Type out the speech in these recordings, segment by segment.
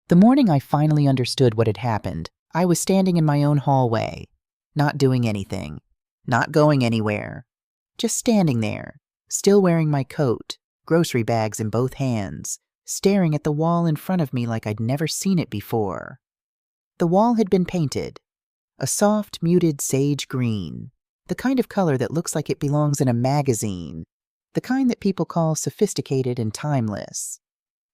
The morning I finally understood what had happened, I was standing in my own hallway, not doing anything, not going anywhere, just standing there, still wearing my coat, grocery bags in both hands, staring at the wall in front of me like I'd never seen it before. The wall had been painted, a soft, muted sage green, the kind of color that looks like it belongs in a magazine, the kind that people call sophisticated and timeless.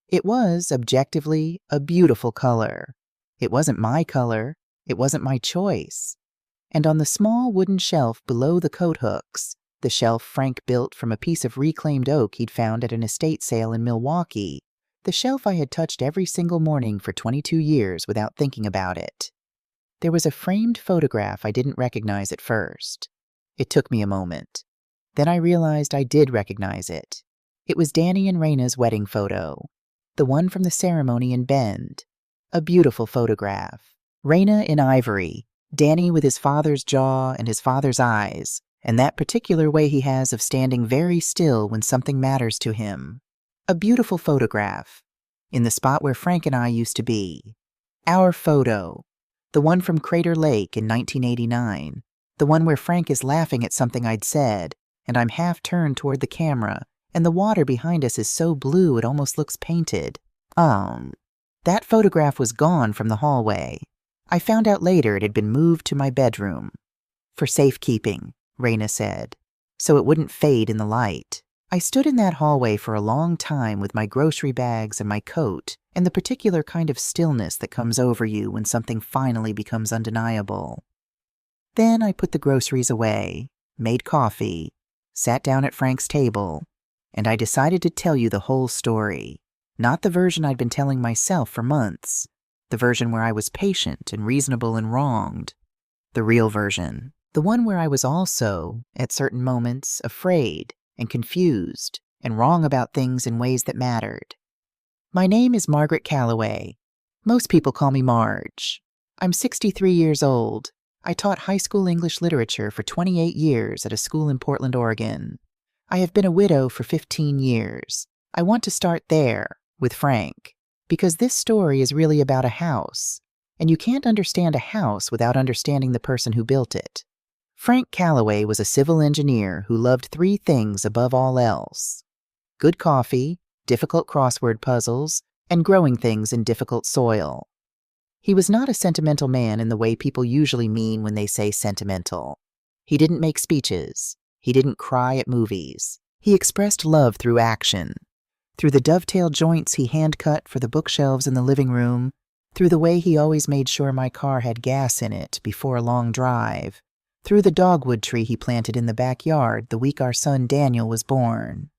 It was, objectively, a beautiful color. It wasn't my color. It wasn't my choice. And on the small wooden shelf below the coat hooks, the shelf Frank built from a piece of reclaimed oak he'd found at an estate sale in Milwaukee, the shelf I had touched every single morning for 22 years without thinking about it, there was a framed photograph I didn't recognize at first. It took me a moment. Then I realized I did recognize it. It was Danny and Raina's wedding photo. The one from the ceremony in Bend. A beautiful photograph. Raina in ivory, Danny with his father's jaw and his father's eyes, and that particular way he has of standing very still when something matters to him. A beautiful photograph. In the spot where Frank and I used to be. Our photo. The one from Crater Lake in 1989. The one where Frank is laughing at something I'd said, and I'm half turned toward the camera, and the water behind us is so blue it almost looks painted. That photograph was gone from the hallway. I found out later it had been moved to my bedroom. For safekeeping, Raina said, so it wouldn't fade in the light. I stood in that hallway for a long time with my grocery bags and my coat, and the particular kind of stillness that comes over you when something finally becomes undeniable. Then I put the groceries away, made coffee, sat down at Frank's table, and I decided to tell you the whole story, not the version I'd been telling myself for months, the version where I was patient and reasonable and wronged, the real version, the one where I was also, at certain moments, afraid and confused and wrong about things in ways that mattered. My name is Margaret Calloway. Most people call me Marge. I'm 63 years old. I taught high school English literature for 28 years at a school in Portland, Oregon. I have been a widow for 15 years. I want to start there, with Frank, because this story is really about a house, and you can't understand a house without understanding the person who built it. Frank Calloway was a civil engineer who loved three things above all else: good coffee, difficult crossword puzzles, and growing things in difficult soil. He was not a sentimental man in the way people usually mean when they say sentimental. He didn't make speeches. He didn't cry at movies. He expressed love through action. Through the dovetail joints he hand-cut for the bookshelves in the living room, through the way he always made sure my car had gas in it before a long drive, through the dogwood tree he planted in the backyard the week our son Daniel was born.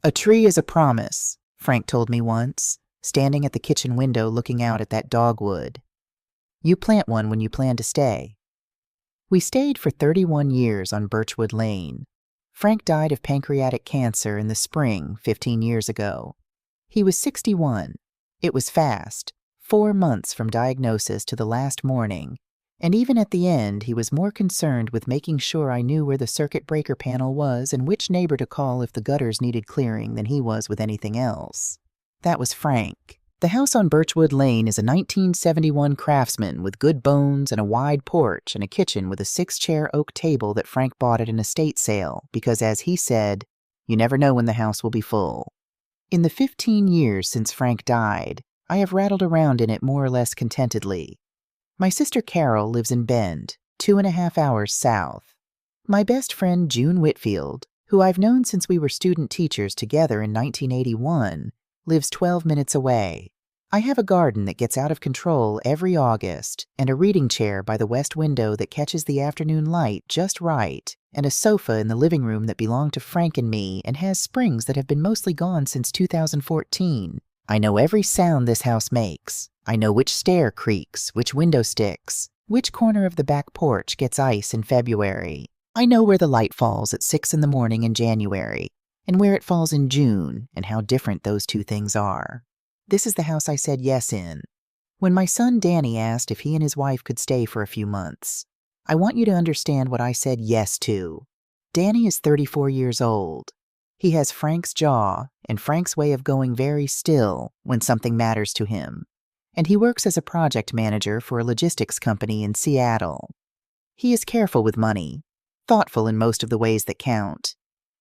"A tree is a promise," Frank told me once, standing at the kitchen window looking out at that dogwood. "You plant one when you plan to stay." We stayed for 31 years on Birchwood Lane. Frank died of pancreatic cancer in the spring 15 years ago. He was 61. It was fast, 4 months from diagnosis to the last morning, and even at the end he was more concerned with making sure I knew where the circuit breaker panel was and which neighbor to call if the gutters needed clearing than he was with anything else. That was Frank. The house on Birchwood Lane is a 1971 Craftsman with good bones and a wide porch and a kitchen with a 6-chair oak table that Frank bought at an estate sale because, as he said, you never know when the house will be full. In the 15 years since Frank died, I have rattled around in it more or less contentedly. My sister Carol lives in Bend, 2.5 hours south. My best friend June Whitfield, who I've known since we were student teachers together in 1981, lives 12 minutes away. I have a garden that gets out of control every August, and a reading chair by the west window that catches the afternoon light just right, and a sofa in the living room that belonged to Frank and me and has springs that have been mostly gone since 2014. I know every sound this house makes. I know which stair creaks, which window sticks, which corner of the back porch gets ice in February. I know where the light falls at 6 in the morning in January, and where it falls in June, and how different those two things are. This is the house I said yes in. When my son Danny asked if he and his wife could stay for a few months, I want you to understand what I said yes to. Danny is 34 years old. He has Frank's jaw and Frank's way of going very still when something matters to him. and he works as a project manager for a logistics company in Seattle. He is careful with money, thoughtful in most of the ways that count,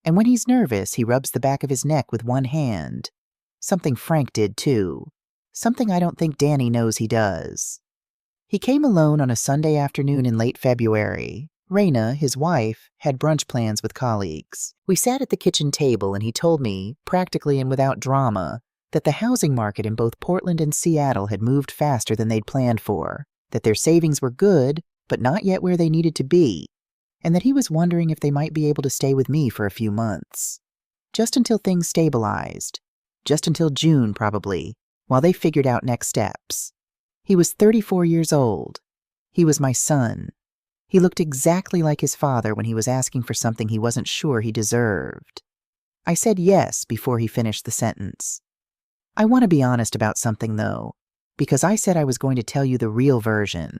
and when he's nervous, he rubs the back of his neck with one hand. Something Frank did too. Something I don't think Danny knows he does. He came alone on a Sunday afternoon in late February. Raina, his wife, had brunch plans with colleagues. We sat at the kitchen table and he told me, practically and without drama, that the housing market in both Portland and Seattle had moved faster than they'd planned for, that their savings were good, but not yet where they needed to be, and that he was wondering if they might be able to stay with me for a few months. Just until things stabilized. Just until June, probably, while they figured out next steps. He was 34 years old. He was my son. He looked exactly like his father when he was asking for something he wasn't sure he deserved. I said yes before he finished the sentence. I want to be honest about something, though, because I said I was going to tell you the real version.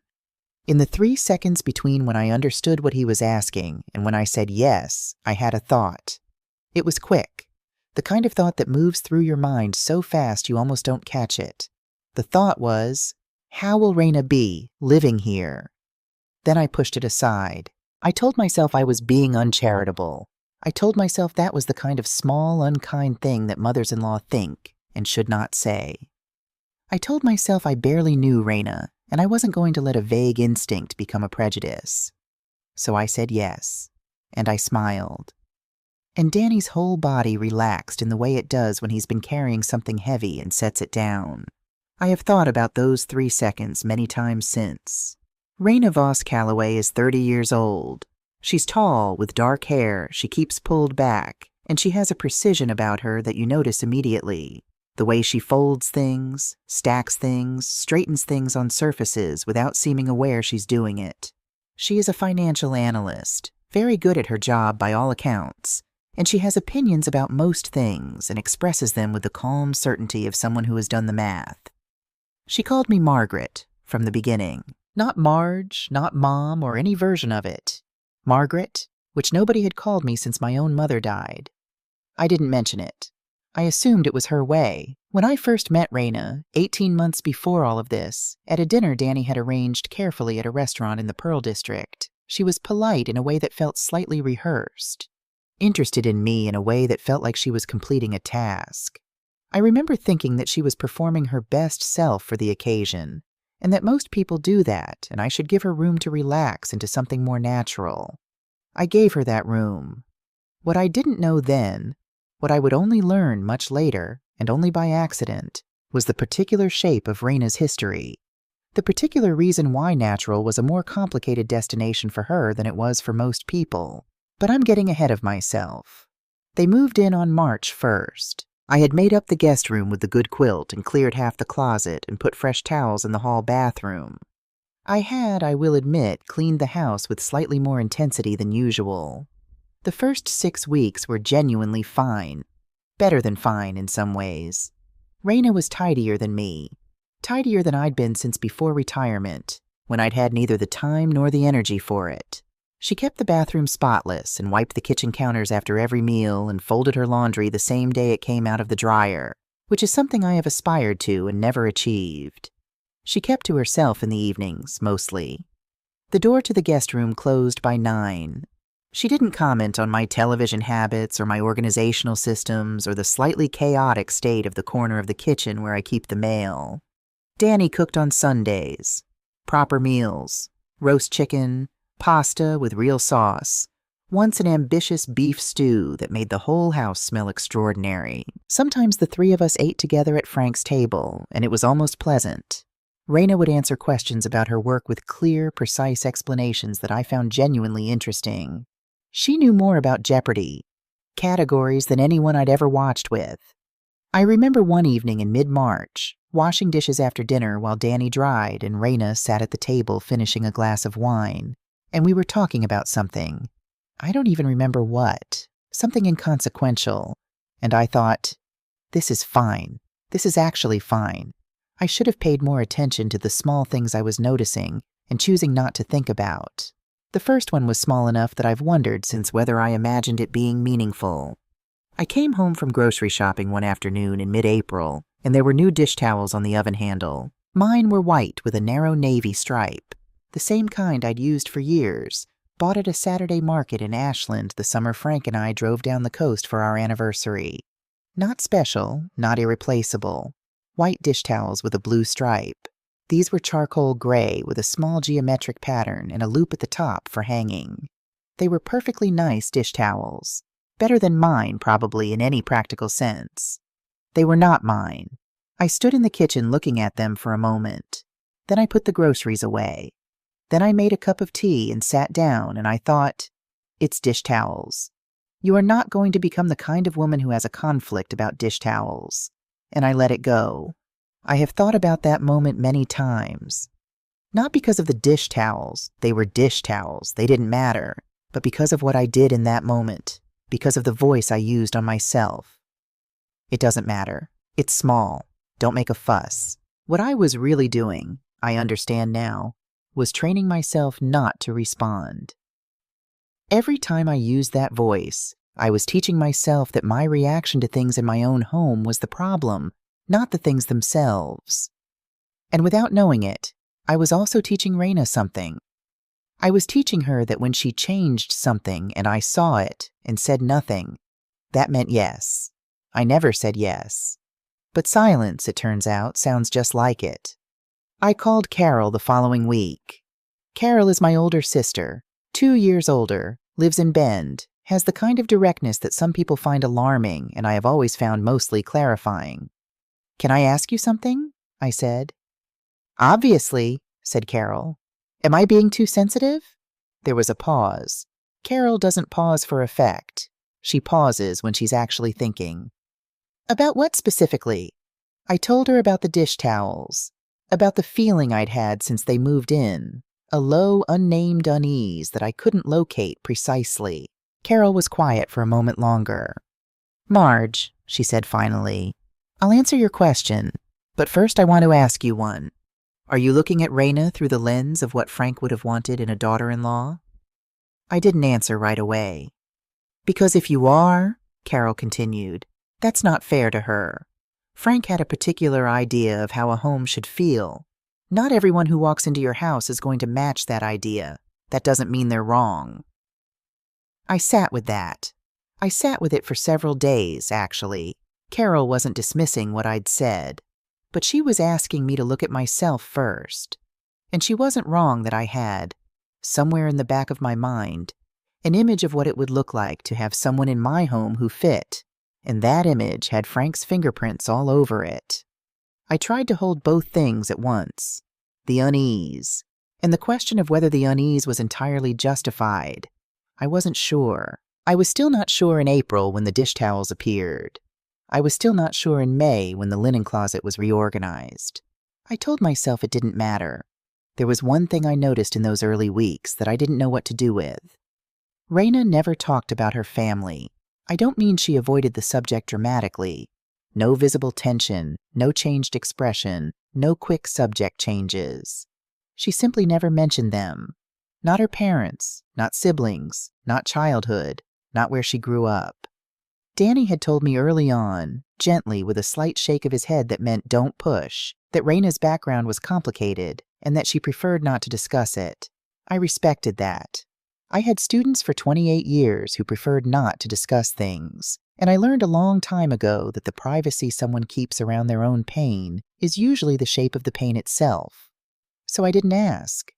In the 3 seconds between when I understood what he was asking and when I said yes, I had a thought. It was quick, the kind of thought that moves through your mind so fast you almost don't catch it. The thought was, how will Raina be, living here? Then I pushed it aside. I told myself I was being uncharitable. I told myself that was the kind of small, unkind thing that mothers-in-law think and should not say. I told myself I barely knew Raina, and I wasn't going to let a vague instinct become a prejudice. So I said yes, and I smiled. And Danny's whole body relaxed in the way it does when he's been carrying something heavy and sets it down. I have thought about those 3 seconds many times since. Raina Voss Calloway is 30 years old. She's tall, with dark hair she keeps pulled back, and she has a precision about her that you notice immediately. The way she folds things, stacks things, straightens things on surfaces without seeming aware she's doing it. She is a financial analyst, very good at her job by all accounts, and she has opinions about most things and expresses them with the calm certainty of someone who has done the math. She called me Margaret from the beginning. Not Marge, not Mom, or any version of it. Margaret, which nobody had called me since my own mother died. I didn't mention it. I assumed it was her way. When I first met Raina, 18 months before all of this, at a dinner Danny had arranged carefully at a restaurant in the Pearl District, she was polite in a way that felt slightly rehearsed. Interested in me in a way that felt like she was completing a task. I remember thinking that she was performing her best self for the occasion, and that most people do that, and I should give her room to relax into something more natural. I gave her that room. What I didn't know then, what I would only learn much later, and only by accident, was the particular shape of Raina's history. The particular reason why natural was a more complicated destination for her than it was for most people. But I'm getting ahead of myself. They moved in on March 1st. I had made up the guest room with the good quilt and cleared half the closet and put fresh towels in the hall bathroom. I had, I will admit, cleaned the house with slightly more intensity than usual. The first 6 weeks were genuinely fine. Better than fine in some ways. Raina was tidier than me. Tidier than I'd been since before retirement, when I'd had neither the time nor the energy for it. She kept the bathroom spotless and wiped the kitchen counters after every meal and folded her laundry the same day it came out of the dryer, which is something I have aspired to and never achieved. She kept to herself in the evenings, mostly. The door to the guest room closed by 9. She didn't comment on my television habits or my organizational systems or the slightly chaotic state of the corner of the kitchen where I keep the mail. Danny cooked on Sundays. Proper meals. Roast chicken, pasta with real sauce, once an ambitious beef stew that made the whole house smell extraordinary. Sometimes the 3 of us ate together at Frank's table, and it was almost pleasant. Raina would answer questions about her work with clear, precise explanations that I found genuinely interesting. She knew more about Jeopardy! Categories than anyone I'd ever watched with. I remember one evening in mid-March, washing dishes after dinner while Danny dried and Raina sat at the table finishing a glass of wine. And we were talking about something. I don't even remember what. Something inconsequential. And I thought, this is fine. This is actually fine. I should have paid more attention to the small things I was noticing and choosing not to think about. The first one was small enough that I've wondered since whether I imagined it being meaningful. I came home from grocery shopping one afternoon in mid-April, and there were new dish towels on the oven handle. Mine were white with a narrow navy stripe, the same kind I'd used for years, bought at a Saturday market in Ashland the summer Frank and I drove down the coast for our anniversary. Not special, not irreplaceable. White dish towels with a blue stripe. These were charcoal gray with a small geometric pattern and a loop at the top for hanging. They were perfectly nice dish towels. Better than mine, probably, in any practical sense. They were not mine. I stood in the kitchen looking at them for a moment. Then I put the groceries away. Then I made a cup of tea and sat down, and I thought, it's dish towels. You are not going to become the kind of woman who has a conflict about dish towels. And I let it go. I have thought about that moment many times. Not because of the dish towels. They were dish towels. They didn't matter. But because of what I did in that moment. Because of the voice I used on myself. It doesn't matter. It's small. Don't make a fuss. What I was really doing, I understand now, was training myself not to respond. Every time I used that voice, I was teaching myself that my reaction to things in my own home was the problem, not the things themselves. And without knowing it, I was also teaching Raina something. I was teaching her that when she changed something and I saw it and said nothing, that meant yes. I never said yes. But silence, it turns out, sounds just like it. I called Carol the following week. Carol is my older sister, 2 years older, lives in Bend, has the kind of directness that some people find alarming and I have always found mostly clarifying. Can I ask you something? I said. Obviously, said Carol. Am I being too sensitive? There was a pause. Carol doesn't pause for effect. She pauses when she's actually thinking. About what specifically? I told her about the dish towels, about the feeling I'd had since they moved in, a low, unnamed unease that I couldn't locate precisely. Carol was quiet for a moment longer. Marge, she said finally, I'll answer your question, but first I want to ask you one. Are you looking at Raina through the lens of what Frank would have wanted in a daughter-in-law? I didn't answer right away. Because if you are, Carol continued, that's not fair to her. Frank had a particular idea of how a home should feel. Not everyone who walks into your house is going to match that idea. That doesn't mean they're wrong. I sat with that. I sat with it for several days, actually. Carol wasn't dismissing what I'd said, but she was asking me to look at myself first. And she wasn't wrong that I had, somewhere in the back of my mind, an image of what it would look like to have someone in my home who fit. And that image had Frank's fingerprints all over it. I tried to hold both things at once, the unease, and the question of whether the unease was entirely justified. I wasn't sure. I was still not sure in April when the dish towels appeared. I was still not sure in May when the linen closet was reorganized. I told myself it didn't matter. There was one thing I noticed in those early weeks that I didn't know what to do with. Raina never talked about her family. I don't mean she avoided the subject dramatically. No visible tension, no changed expression, no quick subject changes. She simply never mentioned them. Not her parents, not siblings, not childhood, not where she grew up. Danny had told me early on, gently with a slight shake of his head that meant don't push, that Raina's background was complicated and that she preferred not to discuss it. I respected that. I had students for 28 years who preferred not to discuss things, and I learned a long time ago that the privacy someone keeps around their own pain is usually the shape of the pain itself. So I didn't ask.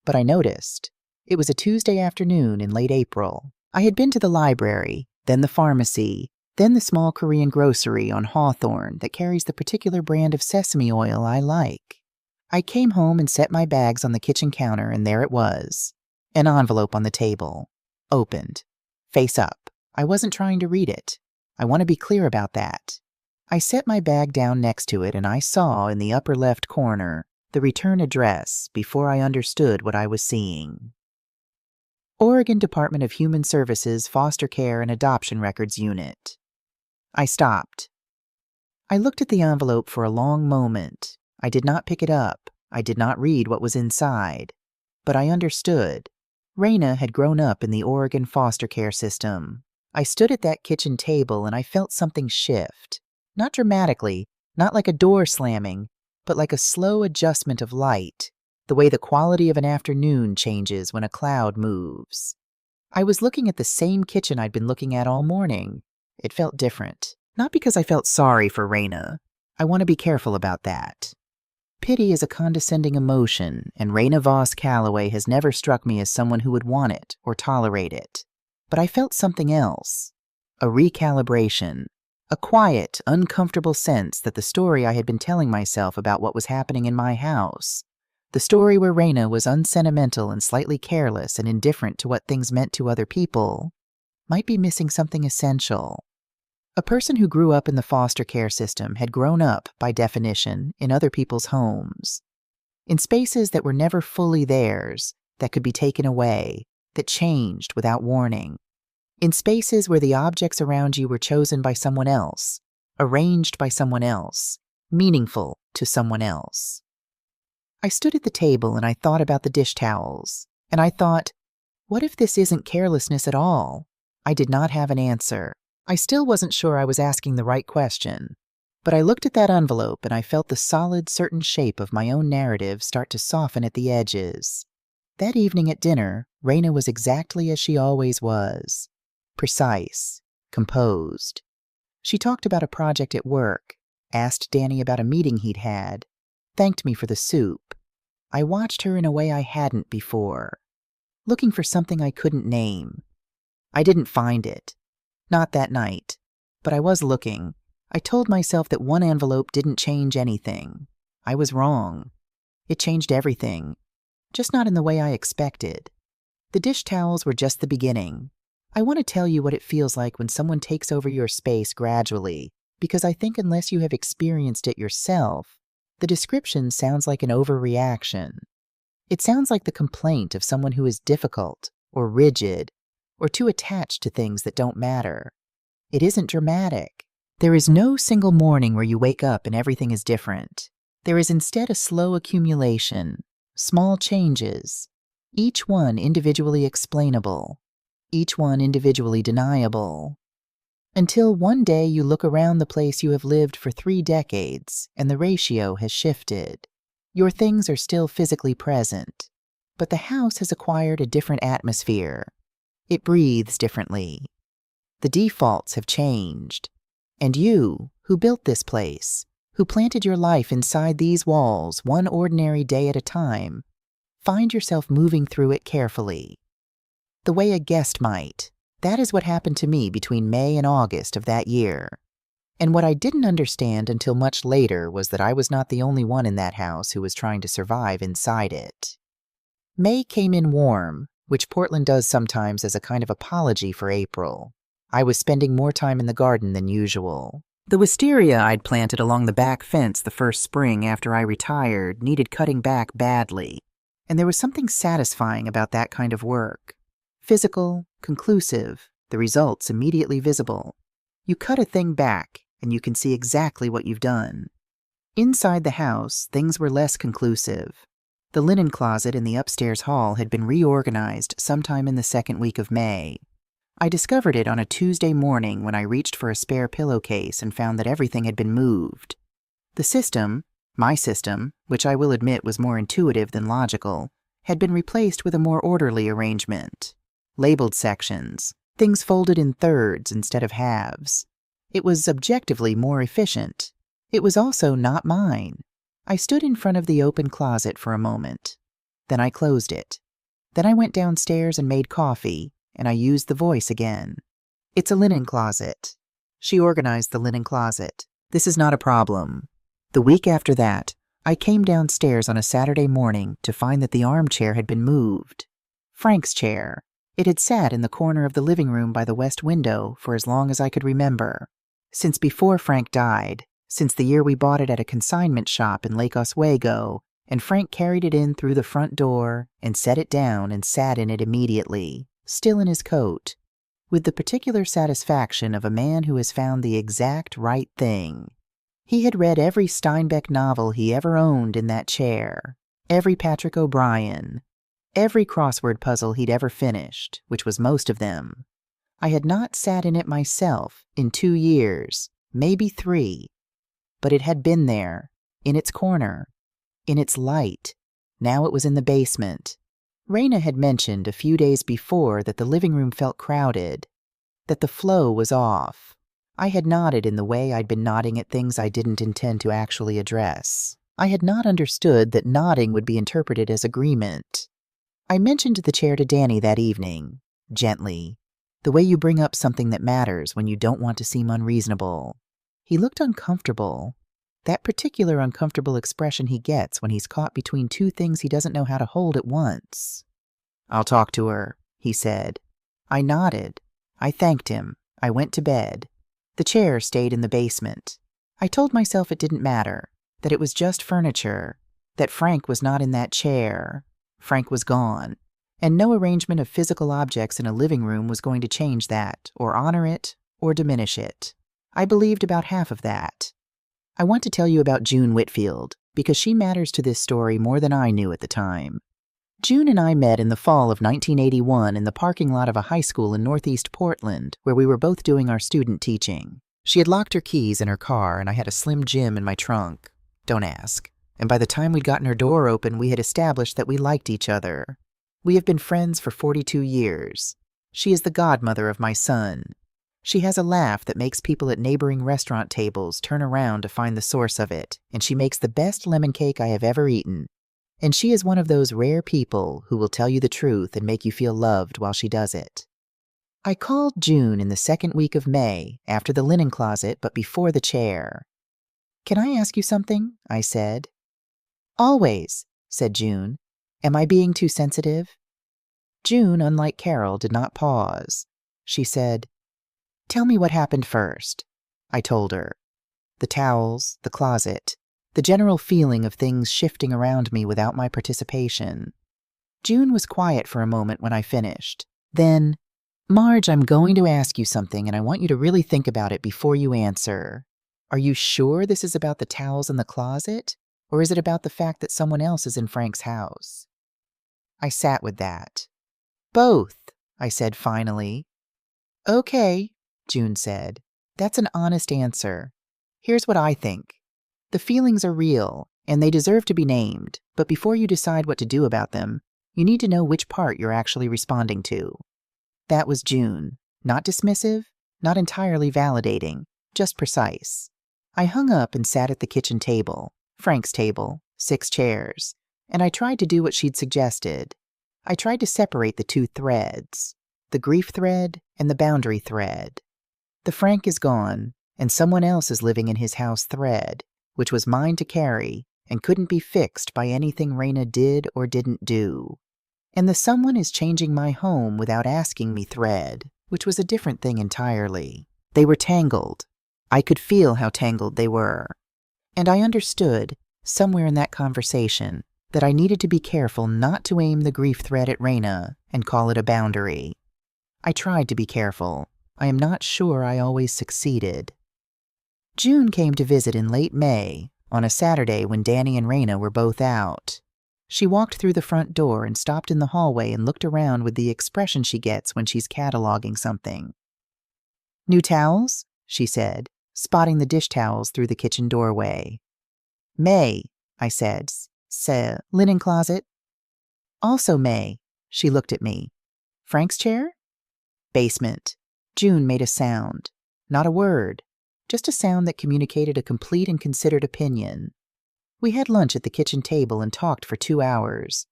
But I noticed. It was a Tuesday afternoon in late April. I had been to the library, then the pharmacy, then the small Korean grocery on Hawthorne that carries the particular brand of sesame oil I like. I came home and set my bags on the kitchen counter, and there it was. An envelope on the table. Opened. Face up. I wasn't trying to read it. I want to be clear about that. I set my bag down next to it and I saw in the upper left corner the return address before I understood what I was seeing. Oregon Department of Human Services Foster Care and Adoption Records Unit. I stopped. I looked at the envelope for a long moment. I did not pick it up. I did not read what was inside. But I understood. Raina had grown up in the Oregon foster care system. I stood at that kitchen table and I felt something shift. Not dramatically, not like a door slamming, but like a slow adjustment of light, the way the quality of an afternoon changes when a cloud moves. I was looking at the same kitchen I'd been looking at all morning. It felt different. Not because I felt sorry for Raina. I want to be careful about that. Pity is a condescending emotion, and Raina Voss Calloway has never struck me as someone who would want it or tolerate it. But I felt something else. A recalibration. A quiet, uncomfortable sense that the story I had been telling myself about what was happening in my house, the story where Raina was unsentimental and slightly careless and indifferent to what things meant to other people, might be missing something essential. A person who grew up in the foster care system had grown up, by definition, in other people's homes, in spaces that were never fully theirs, that could be taken away, that changed without warning, in spaces where the objects around you were chosen by someone else, arranged by someone else, meaningful to someone else. I stood at the table and I thought about the dish towels, and I thought, what if this isn't carelessness at all? I did not have an answer. I still wasn't sure I was asking the right question, but I looked at that envelope and I felt the solid, certain shape of my own narrative start to soften at the edges. That evening at dinner, Raina was exactly as she always was. Precise, composed. She talked about a project at work, asked Danny about a meeting he'd had, thanked me for the soup. I watched her in a way I hadn't before, looking for something I couldn't name. I didn't find it. Not that night. But I was looking. I told myself that one envelope didn't change anything. I was wrong. It changed everything. Just not in the way I expected. The dish towels were just the beginning. I want to tell you what it feels like when someone takes over your space gradually, because I think unless you have experienced it yourself, the description sounds like an overreaction. It sounds like the complaint of someone who is difficult or rigid or too attached to things that don't matter. It isn't dramatic. There is no single morning where you wake up and everything is different. There is instead a slow accumulation, small changes, each one individually explainable, each one individually deniable, until one day you look around the place you have lived for 3 decades and the ratio has shifted. Your things are still physically present, but the house has acquired a different atmosphere. It breathes differently. The defaults have changed. And you, who built this place, who planted your life inside these walls one ordinary day at a time, find yourself moving through it carefully. The way a guest might. That is what happened to me between May and August of that year. And what I didn't understand until much later was that I was not the only one in that house who was trying to survive inside it. May came in warm, which Portland does sometimes as a kind of apology for April. I was spending more time in the garden than usual. The wisteria I'd planted along the back fence the first spring after I retired needed cutting back badly, and there was something satisfying about that kind of work. Physical, conclusive, the results immediately visible. You cut a thing back, and you can see exactly what you've done. Inside the house, things were less conclusive. The linen closet in the upstairs hall had been reorganized sometime in the second week of May. I discovered it on a Tuesday morning when I reached for a spare pillowcase and found that everything had been moved. The system, my system, which I will admit was more intuitive than logical, had been replaced with a more orderly arrangement. Labeled sections, things folded in thirds instead of halves. It was objectively more efficient. It was also not mine. I stood in front of the open closet for a moment. Then I closed it. Then I went downstairs and made coffee, and I used the voice again. It's a linen closet. She organized the linen closet. This is not a problem. The week after that, I came downstairs on a Saturday morning to find that the armchair had been moved. Frank's chair. It had sat in the corner of the living room by the west window for as long as I could remember. Since before Frank died, since the year we bought it at a consignment shop in Lake Oswego, and Frank carried it in through the front door and set it down and sat in it immediately, still in his coat, with the particular satisfaction of a man who has found the exact right thing. He had read every Steinbeck novel he ever owned in that chair, every Patrick O'Brian, every crossword puzzle he'd ever finished, which was most of them. I had not sat in it myself in 2 years, maybe 3, but it had been there, in its corner, in its light. Now it was in the basement. Raina had mentioned a few days before that the living room felt crowded, that the flow was off. I had nodded in the way I'd been nodding at things I didn't intend to actually address. I had not understood that nodding would be interpreted as agreement. I mentioned the chair to Danny that evening, gently, the way you bring up something that matters when you don't want to seem unreasonable. He looked uncomfortable. That particular uncomfortable expression he gets when he's caught between two things he doesn't know how to hold at once. "I'll talk to her," he said. I nodded. I thanked him. I went to bed. The chair stayed in the basement. I told myself it didn't matter, that it was just furniture, that Frank was not in that chair. Frank was gone, and no arrangement of physical objects in a living room was going to change that, or honor it, or diminish it. I believed about half of that. I want to tell you about June Whitfield, because she matters to this story more than I knew at the time. June and I met in the fall of 1981 in the parking lot of a high school in Northeast Portland, where we were both doing our student teaching. She had locked her keys in her car, and I had a Slim Jim in my trunk. Don't ask. And by the time we'd gotten her door open, we had established that we liked each other. We have been friends for 42 years. She is the godmother of my son. She has a laugh that makes people at neighboring restaurant tables turn around to find the source of it, and she makes the best lemon cake I have ever eaten. And she is one of those rare people who will tell you the truth and make you feel loved while she does it. I called June in the second week of May, after the linen closet but before the chair. "Can I ask you something?" I said. "Always," said June. "Am I being too sensitive?" June, unlike Carol, did not pause. She said, "Tell me what happened first." I told her. The towels, the closet, the general feeling of things shifting around me without my participation. June was quiet for a moment when I finished. Then, "Marge, I'm going to ask you something, and I want you to really think about it before you answer. Are you sure this is about the towels in the closet, or is it about the fact that someone else is in Frank's house?" I sat with that. "Both," I said finally. "Okay," June said. "That's an honest answer. Here's what I think. The feelings are real, and they deserve to be named, but before you decide what to do about them, you need to know which part you're actually responding to." That was June. Not dismissive, not entirely validating, just precise. I hung up and sat at the kitchen table, Frank's table, 6 chairs, and I tried to do what she'd suggested. I tried to separate the two threads, the grief thread and the boundary thread. The Frank is gone, and someone else is living in his house thread, which was mine to carry and couldn't be fixed by anything Raina did or didn't do. And the someone is changing my home without asking me thread, which was a different thing entirely. They were tangled. I could feel how tangled they were. And I understood, somewhere in that conversation, that I needed to be careful not to aim the grief thread at Raina and call it a boundary. I tried to be careful. I am not sure I always succeeded. June came to visit in late May, on a Saturday when Danny and Raina were both out. She walked through the front door and stopped in the hallway and looked around with the expression she gets when she's cataloging something. "New towels?" she said, spotting the dish towels through the kitchen doorway. "May," I said. Linen closet?" "Also May." She looked at me. "Frank's chair?" "Basement." June made a sound. Not a word. Just a sound that communicated a complete and considered opinion. We had lunch at the kitchen table and talked for 2 hours.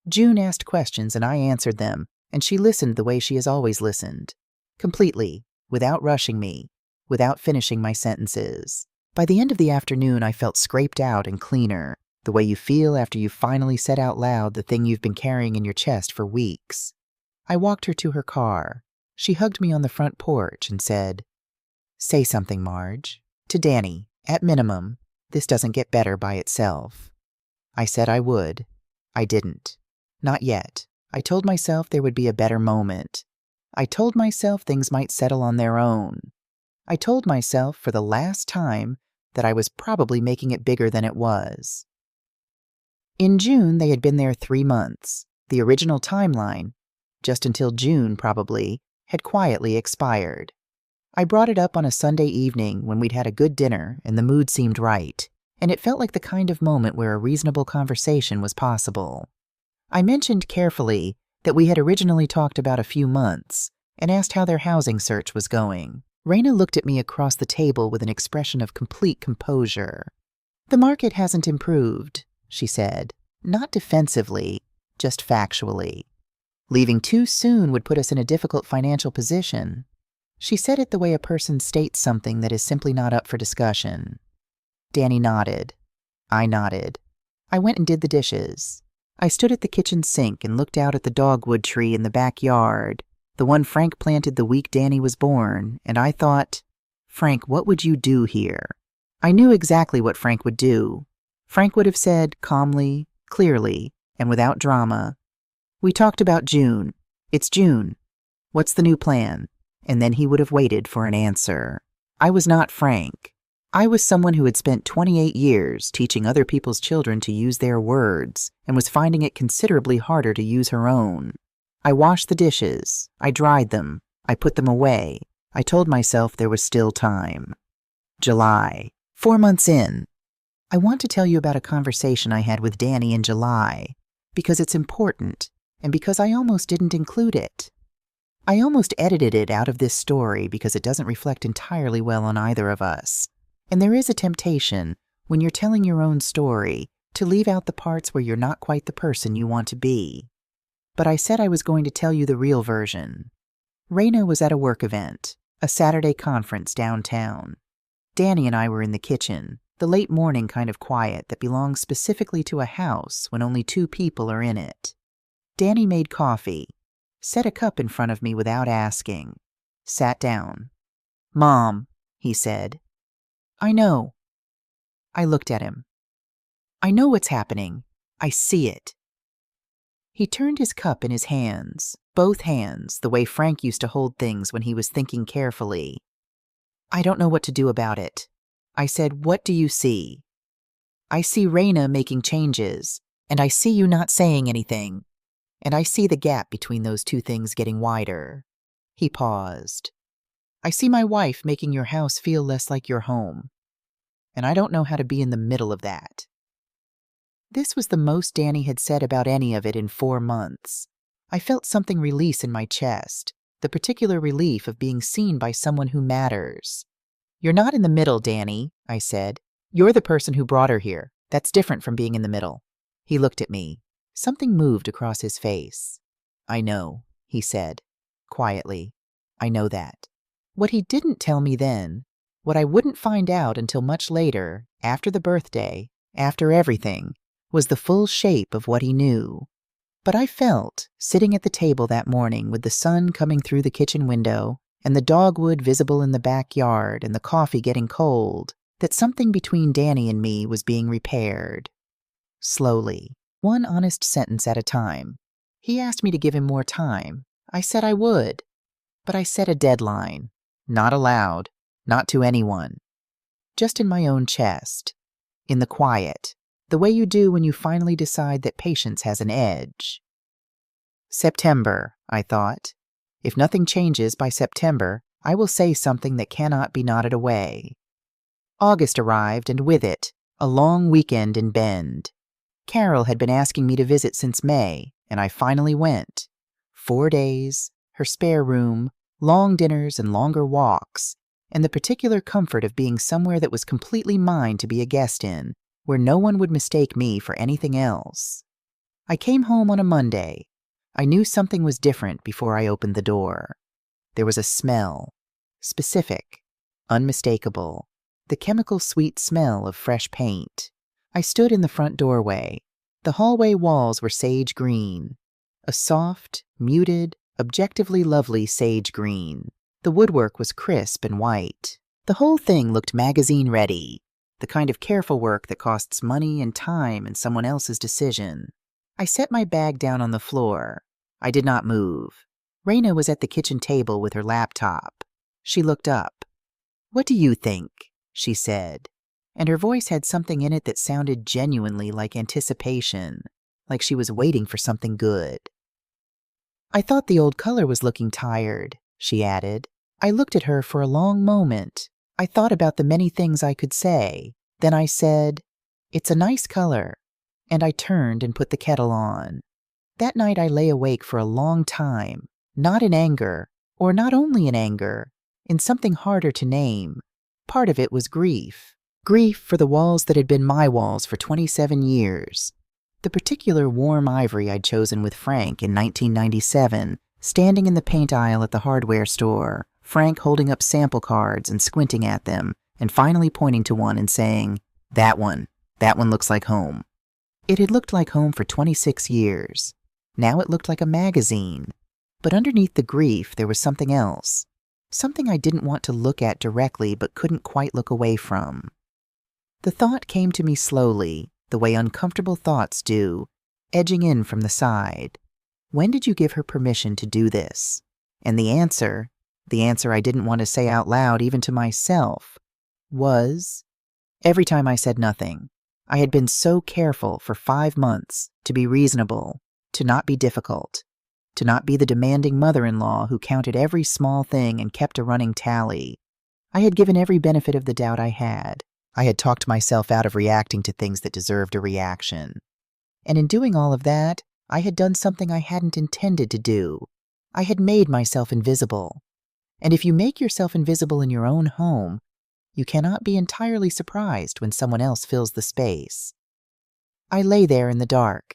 June asked questions and I answered them, and she listened the way she has always listened. Completely, without rushing me, without finishing my sentences. By the end of the afternoon, I felt scraped out and cleaner, the way you feel after you've finally said out loud the thing you've been carrying in your chest for weeks. I walked her to her car. She hugged me on the front porch and said, "Say something, Marge. To Danny, at minimum. This doesn't get better by itself." I said I would. I didn't. Not yet. I told myself there would be a better moment. I told myself things might settle on their own. I told myself for the last time that I was probably making it bigger than it was. In June, they had been there 3 months. The original timeline, just until June probably, had quietly expired. I brought it up on a Sunday evening when we'd had a good dinner and the mood seemed right, and it felt like the kind of moment where a reasonable conversation was possible. I mentioned carefully that we had originally talked about a few months and asked how their housing search was going. Raina looked at me across the table with an expression of complete composure. "The market hasn't improved," she said. "Not defensively, just factually. Leaving too soon would put us in a difficult financial position." She said it the way a person states something that is simply not up for discussion. Danny nodded. I nodded. I went and did the dishes. I stood at the kitchen sink and looked out at the dogwood tree in the backyard, the one Frank planted the week Danny was born, and I thought, Frank, what would you do here? I knew exactly what Frank would do. Frank would have said, calmly, clearly, and without drama, "We talked about June. It's June. What's the new plan?" And then he would have waited for an answer. I was not Frank. I was someone who had spent 28 years teaching other people's children to use their words and was finding it considerably harder to use her own. I washed the dishes. I dried them. I put them away. I told myself there was still time. July. 4 months in. I want to tell you about a conversation I had with Danny in July, because it's important, and because I almost didn't include it. I almost edited it out of this story because it doesn't reflect entirely well on either of us. And there is a temptation, when you're telling your own story, to leave out the parts where you're not quite the person you want to be. But I said I was going to tell you the real version. Raina was at a work event, a Saturday conference downtown. Danny and I were in the kitchen, the late morning kind of quiet that belongs specifically to a house when only 2 people are in it. Danny made coffee, set a cup in front of me without asking, sat down. "Mom," he said. "I know." I looked at him. "I know what's happening. I see it." He turned his cup in his hands, both hands, the way Frank used to hold things when he was thinking carefully. "I don't know what to do about it." I said, "What do you see?" "I see Raina making changes, and I see you not saying anything, and I see the gap between those 2 things getting wider." He paused. "I see my wife making your house feel less like your home, and I don't know how to be in the middle of that." This was the most Danny had said about any of it in 4 months. I felt something release in my chest, the particular relief of being seen by someone who matters. "You're not in the middle, Danny," I said. "You're the person who brought her here. That's different from being in the middle." He looked at me. Something moved across his face. "I know," he said, quietly. "I know that." What he didn't tell me then, what I wouldn't find out until much later, after the birthday, after everything, was the full shape of what he knew. But I felt, sitting at the table that morning with the sun coming through the kitchen window and the dogwood visible in the backyard and the coffee getting cold, that something between Danny and me was being repaired. Slowly, one honest sentence at a time. He asked me to give him more time. I said I would. But I set a deadline. Not aloud, not to anyone. Just in my own chest. In the quiet. The way you do when you finally decide that patience has an edge. September, I thought. If nothing changes by September, I will say something that cannot be knotted away. August arrived, and with it, a long weekend in Bend. Carol had been asking me to visit since May, and I finally went. 4 days, her spare room, long dinners and longer walks, and the particular comfort of being somewhere that was completely mine to be a guest in, where no one would mistake me for anything else. I came home on a Monday. I knew something was different before I opened the door. There was a smell. Specific. Unmistakable. The chemical sweet smell of fresh paint. I stood in the front doorway. The hallway walls were sage green. A soft, muted, objectively lovely sage green. The woodwork was crisp and white. The whole thing looked magazine-ready. The kind of careful work that costs money and time and someone else's decision. I set my bag down on the floor. I did not move. Raina was at the kitchen table with her laptop. She looked up. "What do you think?" she said, and her voice had something in it that sounded genuinely like anticipation, like she was waiting for something good. "I thought the old color was looking tired," she added. I looked at her for a long moment. I thought about the many things I could say. Then I said, It's a nice color. And I turned and put the kettle on. That night I lay awake for a long time, not in anger, or not only in anger, in something harder to name. Part of it was grief. Grief for the walls that had been my walls for 27 years. The particular warm ivory I'd chosen with Frank in 1997, standing in the paint aisle at the hardware store, Frank holding up sample cards and squinting at them, and finally pointing to one and saying, that one looks like home." It had looked like home for 26 years. Now it looked like a magazine. But underneath the grief, there was something else. Something I didn't want to look at directly but couldn't quite look away from. The thought came to me slowly, the way uncomfortable thoughts do, edging in from the side. When did you give her permission to do this? And the answer I didn't want to say out loud even to myself, was... Every time I said nothing. I had been so careful for 5 months to be reasonable, to not be difficult, to not be the demanding mother-in-law who counted every small thing and kept a running tally. I had given every benefit of the doubt I had. I had talked myself out of reacting to things that deserved a reaction. And in doing all of that, I had done something I hadn't intended to do. I had made myself invisible. And if you make yourself invisible in your own home, you cannot be entirely surprised when someone else fills the space. I lay there in the dark,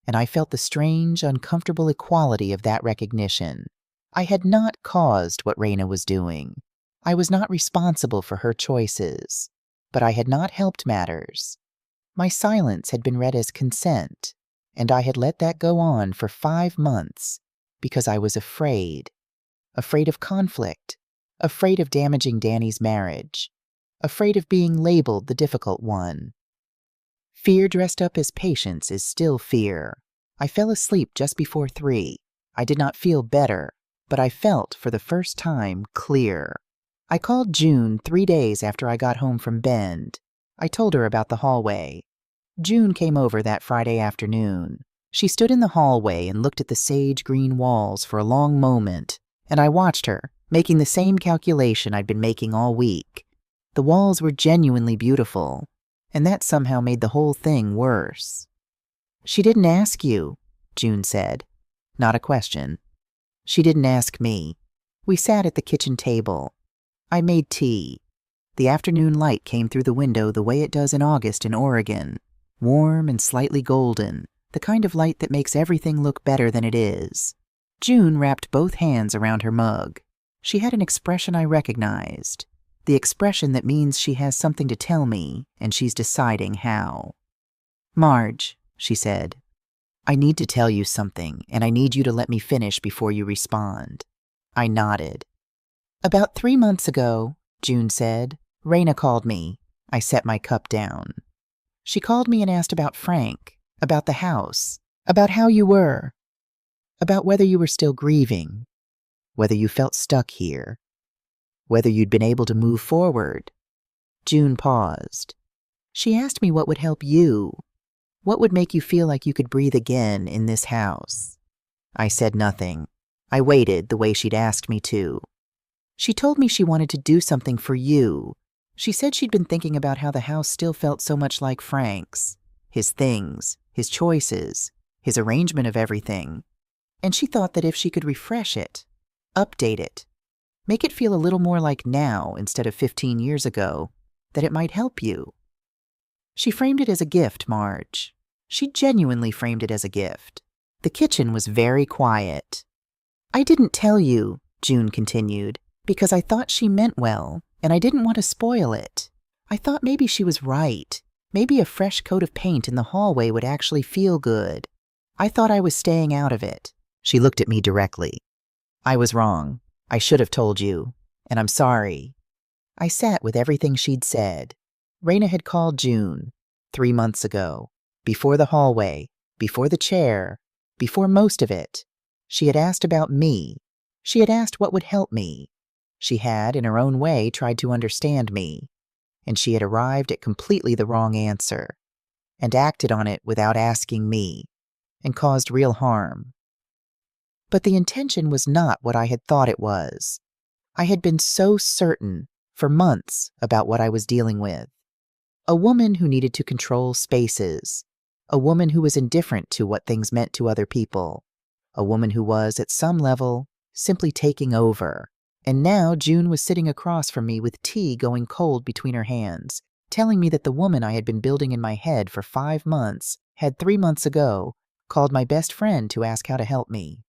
and I felt the strange, uncomfortable equality of that recognition. I had not caused what Raina was doing. I was not responsible for her choices, but I had not helped matters. My silence had been read as consent, and I had let that go on for 5 months because I was afraid. Afraid of conflict, afraid of damaging Danny's marriage, afraid of being labeled the difficult one. Fear dressed up as patience is still fear. I fell asleep just before 3. I did not feel better, but I felt, for the first time, clear. I called June 3 days after I got home from Bend. I told her about the hallway. June came over that Friday afternoon. She stood in the hallway and looked at the sage green walls for a long moment, and I watched her, making the same calculation I'd been making all week. The walls were genuinely beautiful, and that somehow made the whole thing worse. "She didn't ask you," June said. Not a question. She didn't ask me. We sat at the kitchen table. I made tea. The afternoon light came through the window the way it does in August in Oregon, warm and slightly golden, the kind of light that makes everything look better than it is. June wrapped both hands around her mug. She had an expression I recognized. The expression that means she has something to tell me, and she's deciding how. "Marge," she said, "I need to tell you something, and I need you to let me finish before you respond." I nodded. "About 3 months ago," June said, "Raina called me." I set my cup down. "She called me and asked about Frank, about the house, about how you were, about whether you were still grieving, whether you felt stuck here, whether you'd been able to move forward." June paused. "She asked me what would help you. What would make you feel like you could breathe again in this house?" I said nothing. I waited the way she'd asked me to. "She told me she wanted to do something for you. She said she'd been thinking about how the house still felt so much like Frank's. His things, his choices, his arrangement of everything. And she thought that if she could refresh it, update it, make it feel a little more like now instead of 15 years ago, that it might help you. She framed it as a gift, Marge. She genuinely framed it as a gift." The kitchen was very quiet. "I didn't tell you," June continued, "because I thought she meant well, and I didn't want to spoil it. I thought maybe she was right. Maybe a fresh coat of paint in the hallway would actually feel good. I thought I was staying out of it." She looked at me directly. "I was wrong. I should have told you, and I'm sorry." I sat with everything she'd said. Raina had called June 3 months ago, before the hallway, before the chair, before most of it. She had asked about me. She had asked what would help me. She had, in her own way, tried to understand me. And she had arrived at completely the wrong answer, and acted on it without asking me, and caused real harm. But the intention was not what I had thought it was. I had been so certain, for months, about what I was dealing with. A woman who needed to control spaces. A woman who was indifferent to what things meant to other people. A woman who was, at some level, simply taking over. And now June was sitting across from me with tea going cold between her hands, telling me that the woman I had been building in my head for 5 months had 3 months ago called my best friend to ask how to help me.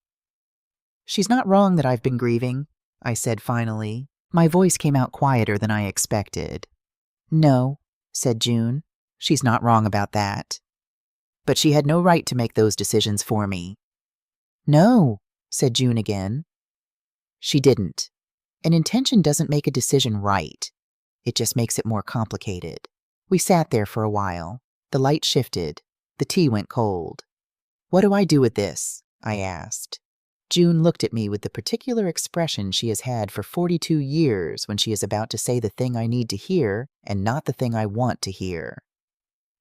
"She's not wrong that I've been grieving," I said finally. My voice came out quieter than I expected. "No," said June, "she's not wrong about that. But she had no right to make those decisions for me." "No," said June again. "She didn't. An intention doesn't make a decision right. It just makes it more complicated." We sat there for a while. The light shifted. The tea went cold. "What do I do with this?" I asked. June looked at me with the particular expression she has had for 42 years when she is about to say the thing I need to hear and not the thing I want to hear.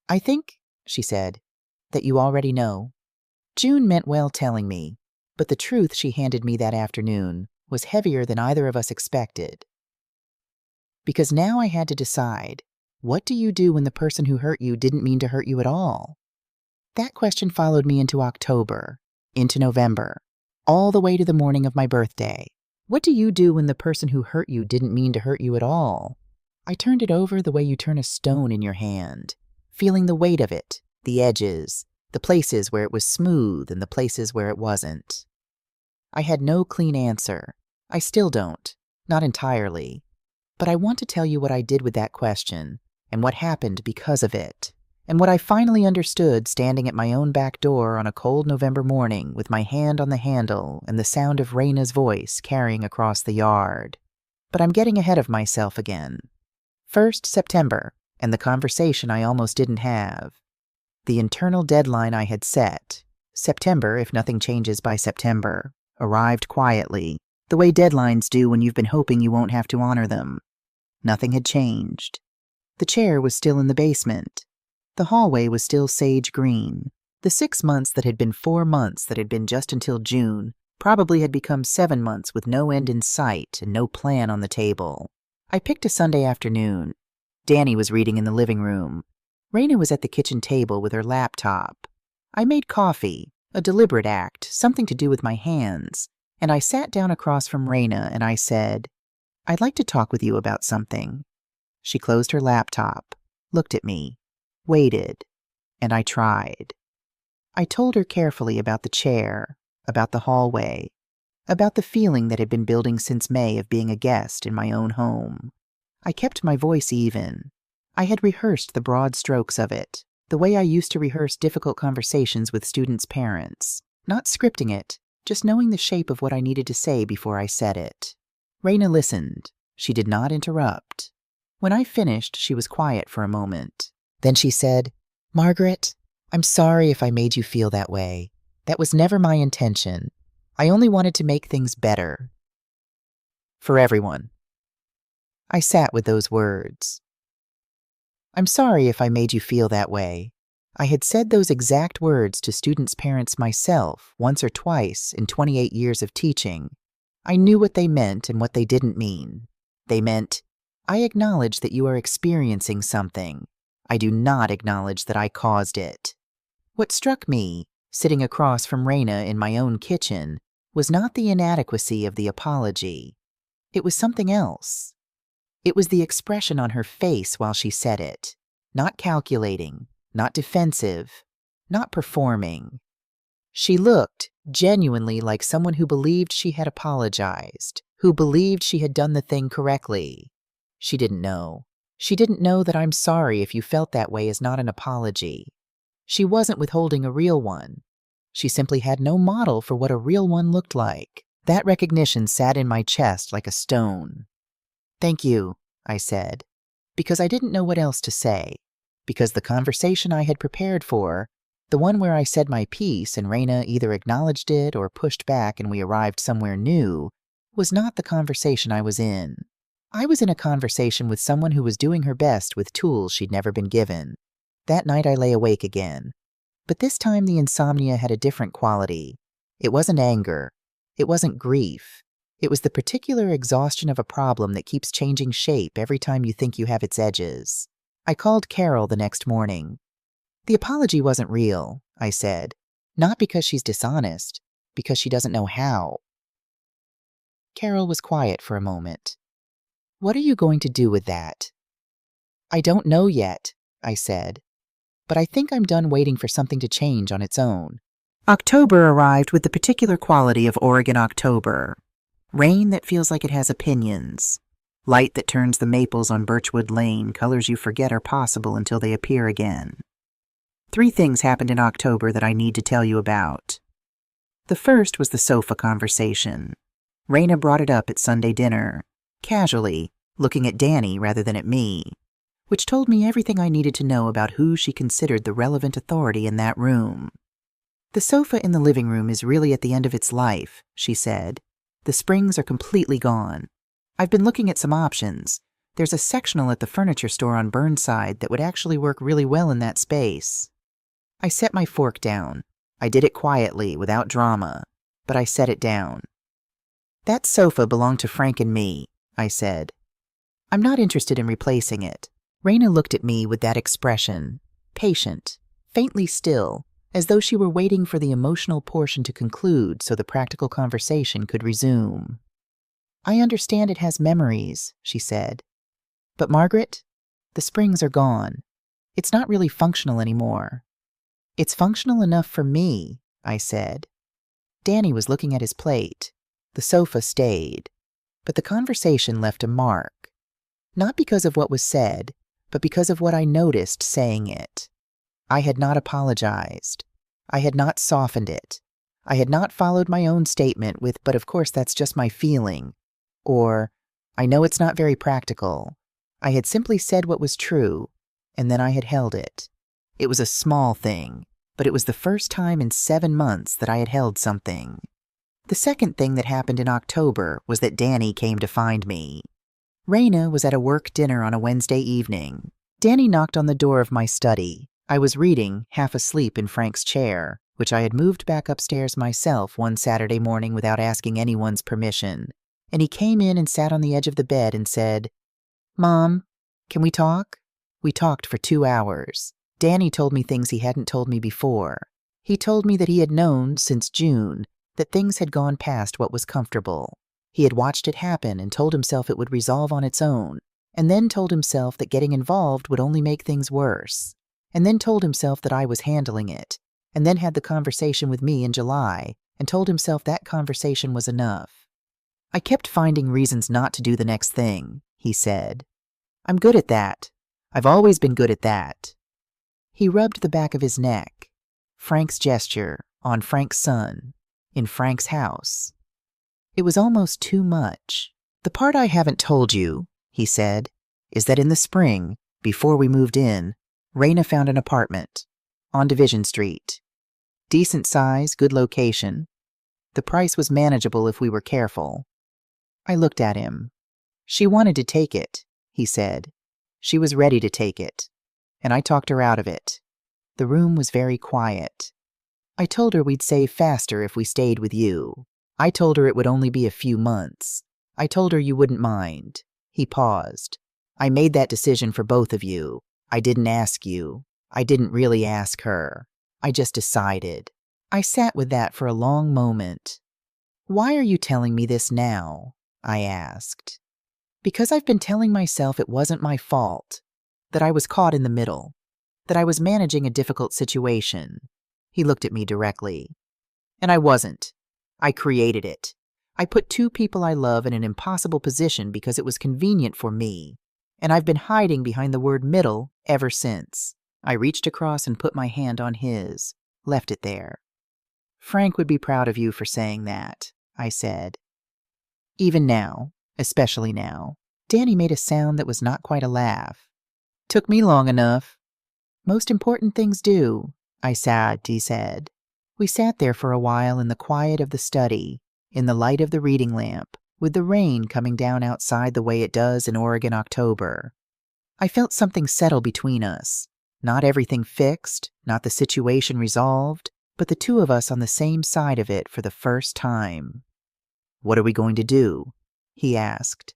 "I think," she said, "that you already know." June meant well telling me, but the truth she handed me that afternoon was heavier than either of us expected. Because now I had to decide, what do you do when the person who hurt you didn't mean to hurt you at all? That question followed me into October, into November, all the way to the morning of my birthday. What do you do when the person who hurt you didn't mean to hurt you at all? I turned it over the way you turn a stone in your hand, feeling the weight of it, the edges, the places where it was smooth and the places where it wasn't. I had no clean answer. I still don't, not entirely. But I want to tell you what I did with that question, and what happened because of it, and what I finally understood standing at my own back door on a cold November morning with my hand on the handle and the sound of Raina's voice carrying across the yard. But I'm getting ahead of myself again. First, September, and the conversation I almost didn't have. The internal deadline I had set, September if nothing changes by September, arrived quietly, the way deadlines do when you've been hoping you won't have to honor them. Nothing had changed. The chair was still in the basement. The hallway was still sage green. The 6 months that had been 4 months that had been just until June probably had become 7 months with no end in sight and no plan on the table. I picked a Sunday afternoon. Danny was reading in the living room. Raina was at the kitchen table with her laptop. I made coffee, a deliberate act, something to do with my hands, and I sat down across from Raina and I said, "I'd like to talk with you about something." She closed her laptop, looked at me, waited, and I tried. I told her carefully about the chair, about the hallway, about the feeling that had been building since May of being a guest in my own home. I kept my voice even. I had rehearsed the broad strokes of it, the way I used to rehearse difficult conversations with students' parents, not scripting it, just knowing the shape of what I needed to say before I said it. Raina listened. She did not interrupt. When I finished, she was quiet for a moment. Then she said, "Margaret, I'm sorry if I made you feel that way. That was never my intention. I only wanted to make things better. For everyone." I sat with those words. "I'm sorry if I made you feel that way." I had said those exact words to students' parents myself once or twice in 28 years of teaching. I knew what they meant and what they didn't mean. They meant, I acknowledge that you are experiencing something. I do not acknowledge that I caused it. What struck me, sitting across from Raina in my own kitchen, was not the inadequacy of the apology. It was something else. It was the expression on her face while she said it, not calculating, not defensive, not performing. She looked genuinely like someone who believed she had apologized, who believed she had done the thing correctly. She didn't know. She didn't know that "I'm sorry if you felt that way" is not an apology. She wasn't withholding a real one. She simply had no model for what a real one looked like. That recognition sat in my chest like a stone. "Thank you," I said, because I didn't know what else to say, because the conversation I had prepared for, the one where I said my piece and Raina either acknowledged it or pushed back and we arrived somewhere new, was not the conversation I was in. I was in a conversation with someone who was doing her best with tools she'd never been given. That night I lay awake again. But this time the insomnia had a different quality. It wasn't anger. It wasn't grief. It was the particular exhaustion of a problem that keeps changing shape every time you think you have its edges. I called Carol the next morning. The apology wasn't real, I said. Not because she's dishonest, because she doesn't know how. Carol was quiet for a moment. What are you going to do with that? I don't know yet, I said. But I think I'm done waiting for something to change on its own. October arrived with the particular quality of Oregon October. Rain that feels like it has opinions. Light that turns the maples on Birchwood Lane, colors you forget are possible until they appear again. 3 things happened in October that I need to tell you about. The first was the sofa conversation. Raina brought it up at Sunday dinner, casually, looking at Danny rather than at me, which told me everything I needed to know about who she considered the relevant authority in that room. The sofa in the living room is really at the end of its life, she said. The springs are completely gone. I've been looking at some options. There's a sectional at the furniture store on Burnside that would actually work really well in that space. I set my fork down. I did it quietly, without drama, but I set it down. That sofa belonged to Frank and me, I said. I'm not interested in replacing it. Raina looked at me with that expression, patient, faintly still, as though she were waiting for the emotional portion to conclude so the practical conversation could resume. I understand it has memories, she said. But Margaret, the springs are gone. It's not really functional anymore. It's functional enough for me, I said. Danny was looking at his plate. The sofa stayed. But the conversation left a mark. Not because of what was said, but because of what I noticed saying it. I had not apologized. I had not softened it. I had not followed my own statement with, but of course that's just my feeling. Or, I know it's not very practical. I had simply said what was true, and then I had held it. It was a small thing, but it was the first time in 7 months that I had held something. The second thing that happened in October was that Danny came to find me. Raina was at a work dinner on a Wednesday evening. Danny knocked on the door of my study. I was reading, half asleep in Frank's chair, which I had moved back upstairs myself one Saturday morning without asking anyone's permission. And he came in and sat on the edge of the bed and said, "Mom, can we talk?" We talked for 2 hours. Danny told me things he hadn't told me before. He told me that he had known, since June, that things had gone past what was comfortable. He had watched it happen and told himself it would resolve on its own, and then told himself that getting involved would only make things worse, and then told himself that I was handling it, and then had the conversation with me in July, and told himself that conversation was enough. I kept finding reasons not to do the next thing, he said. I'm good at that. I've always been good at that. He rubbed the back of his neck. Frank's gesture, on Frank's son, in Frank's house. It was almost too much. The part I haven't told you, he said, is that in the spring, before we moved in, Raina found an apartment on Division Street. Decent size, good location. The price was manageable if we were careful. I looked at him. She wanted to take it, he said. She was ready to take it, and I talked her out of it. The room was very quiet. I told her we'd save faster if we stayed with you. I told her it would only be a few months. I told her you wouldn't mind. He paused. I made that decision for both of you. I didn't ask you. I didn't really ask her. I just decided. I sat with that for a long moment. Why are you telling me this now? I asked. Because I've been telling myself it wasn't my fault, that I was caught in the middle, that I was managing a difficult situation. He looked at me directly. And I wasn't. I created it. I put 2 people I love in an impossible position because it was convenient for me, and I've been hiding behind the word middle ever since. I reached across and put my hand on his, left it there. Frank would be proud of you for saying that, I said. Even now, especially now. Danny made a sound that was not quite a laugh. Took me long enough. Most important things do, I said, he said. We sat there for a while in the quiet of the study, in the light of the reading lamp, with the rain coming down outside the way it does in Oregon October. I felt something settle between us. Not everything fixed, not the situation resolved, but the 2 of us on the same side of it for the first time. What are we going to do? He asked.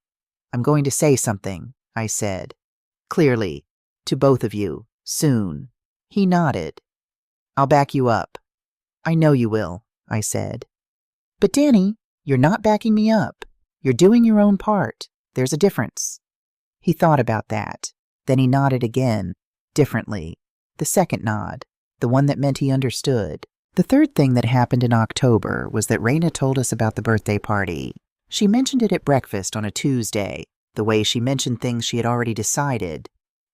I'm going to say something, I said. Clearly, To both of you. Soon. He nodded. I'll back you up. I know you will, I said. But Danny, you're not backing me up. You're doing your own part. There's a difference. He thought about that. Then he nodded again, differently. The second nod, the one that meant he understood. The third thing that happened in October was that Raina told us about the birthday party. She mentioned it at breakfast on a Tuesday, the way she mentioned things she had already decided,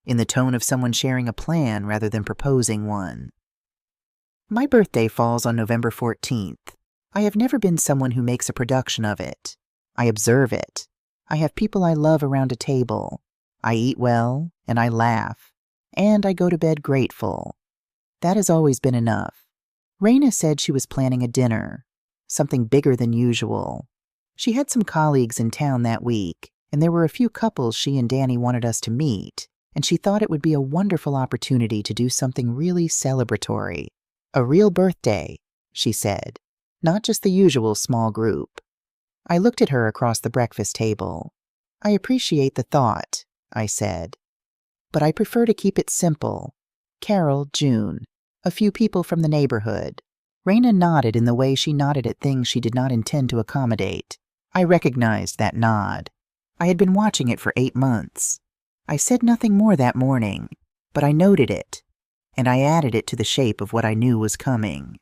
in the tone of someone sharing a plan rather than proposing one. My birthday falls on November 14th. I have never been someone who makes a production of it. I observe it. I have people I love around a table. I eat well, and I laugh, and I go to bed grateful. That has always been enough. Raina said she was planning a dinner, something bigger than usual. She had some colleagues in town that week, and there were a few couples she and Danny wanted us to meet, and she thought it would be a wonderful opportunity to do something really celebratory. A real birthday, she said, not just the usual small group. I looked at her across the breakfast table. I appreciate the thought, I said, but I prefer to keep it simple. Carol, June, a few people from the neighborhood. Raina nodded in the way she nodded at things she did not intend to accommodate. I recognized that nod. I had been watching it for 8 months. I said nothing more that morning, but I noted it, and I added it to the shape of what I knew was coming.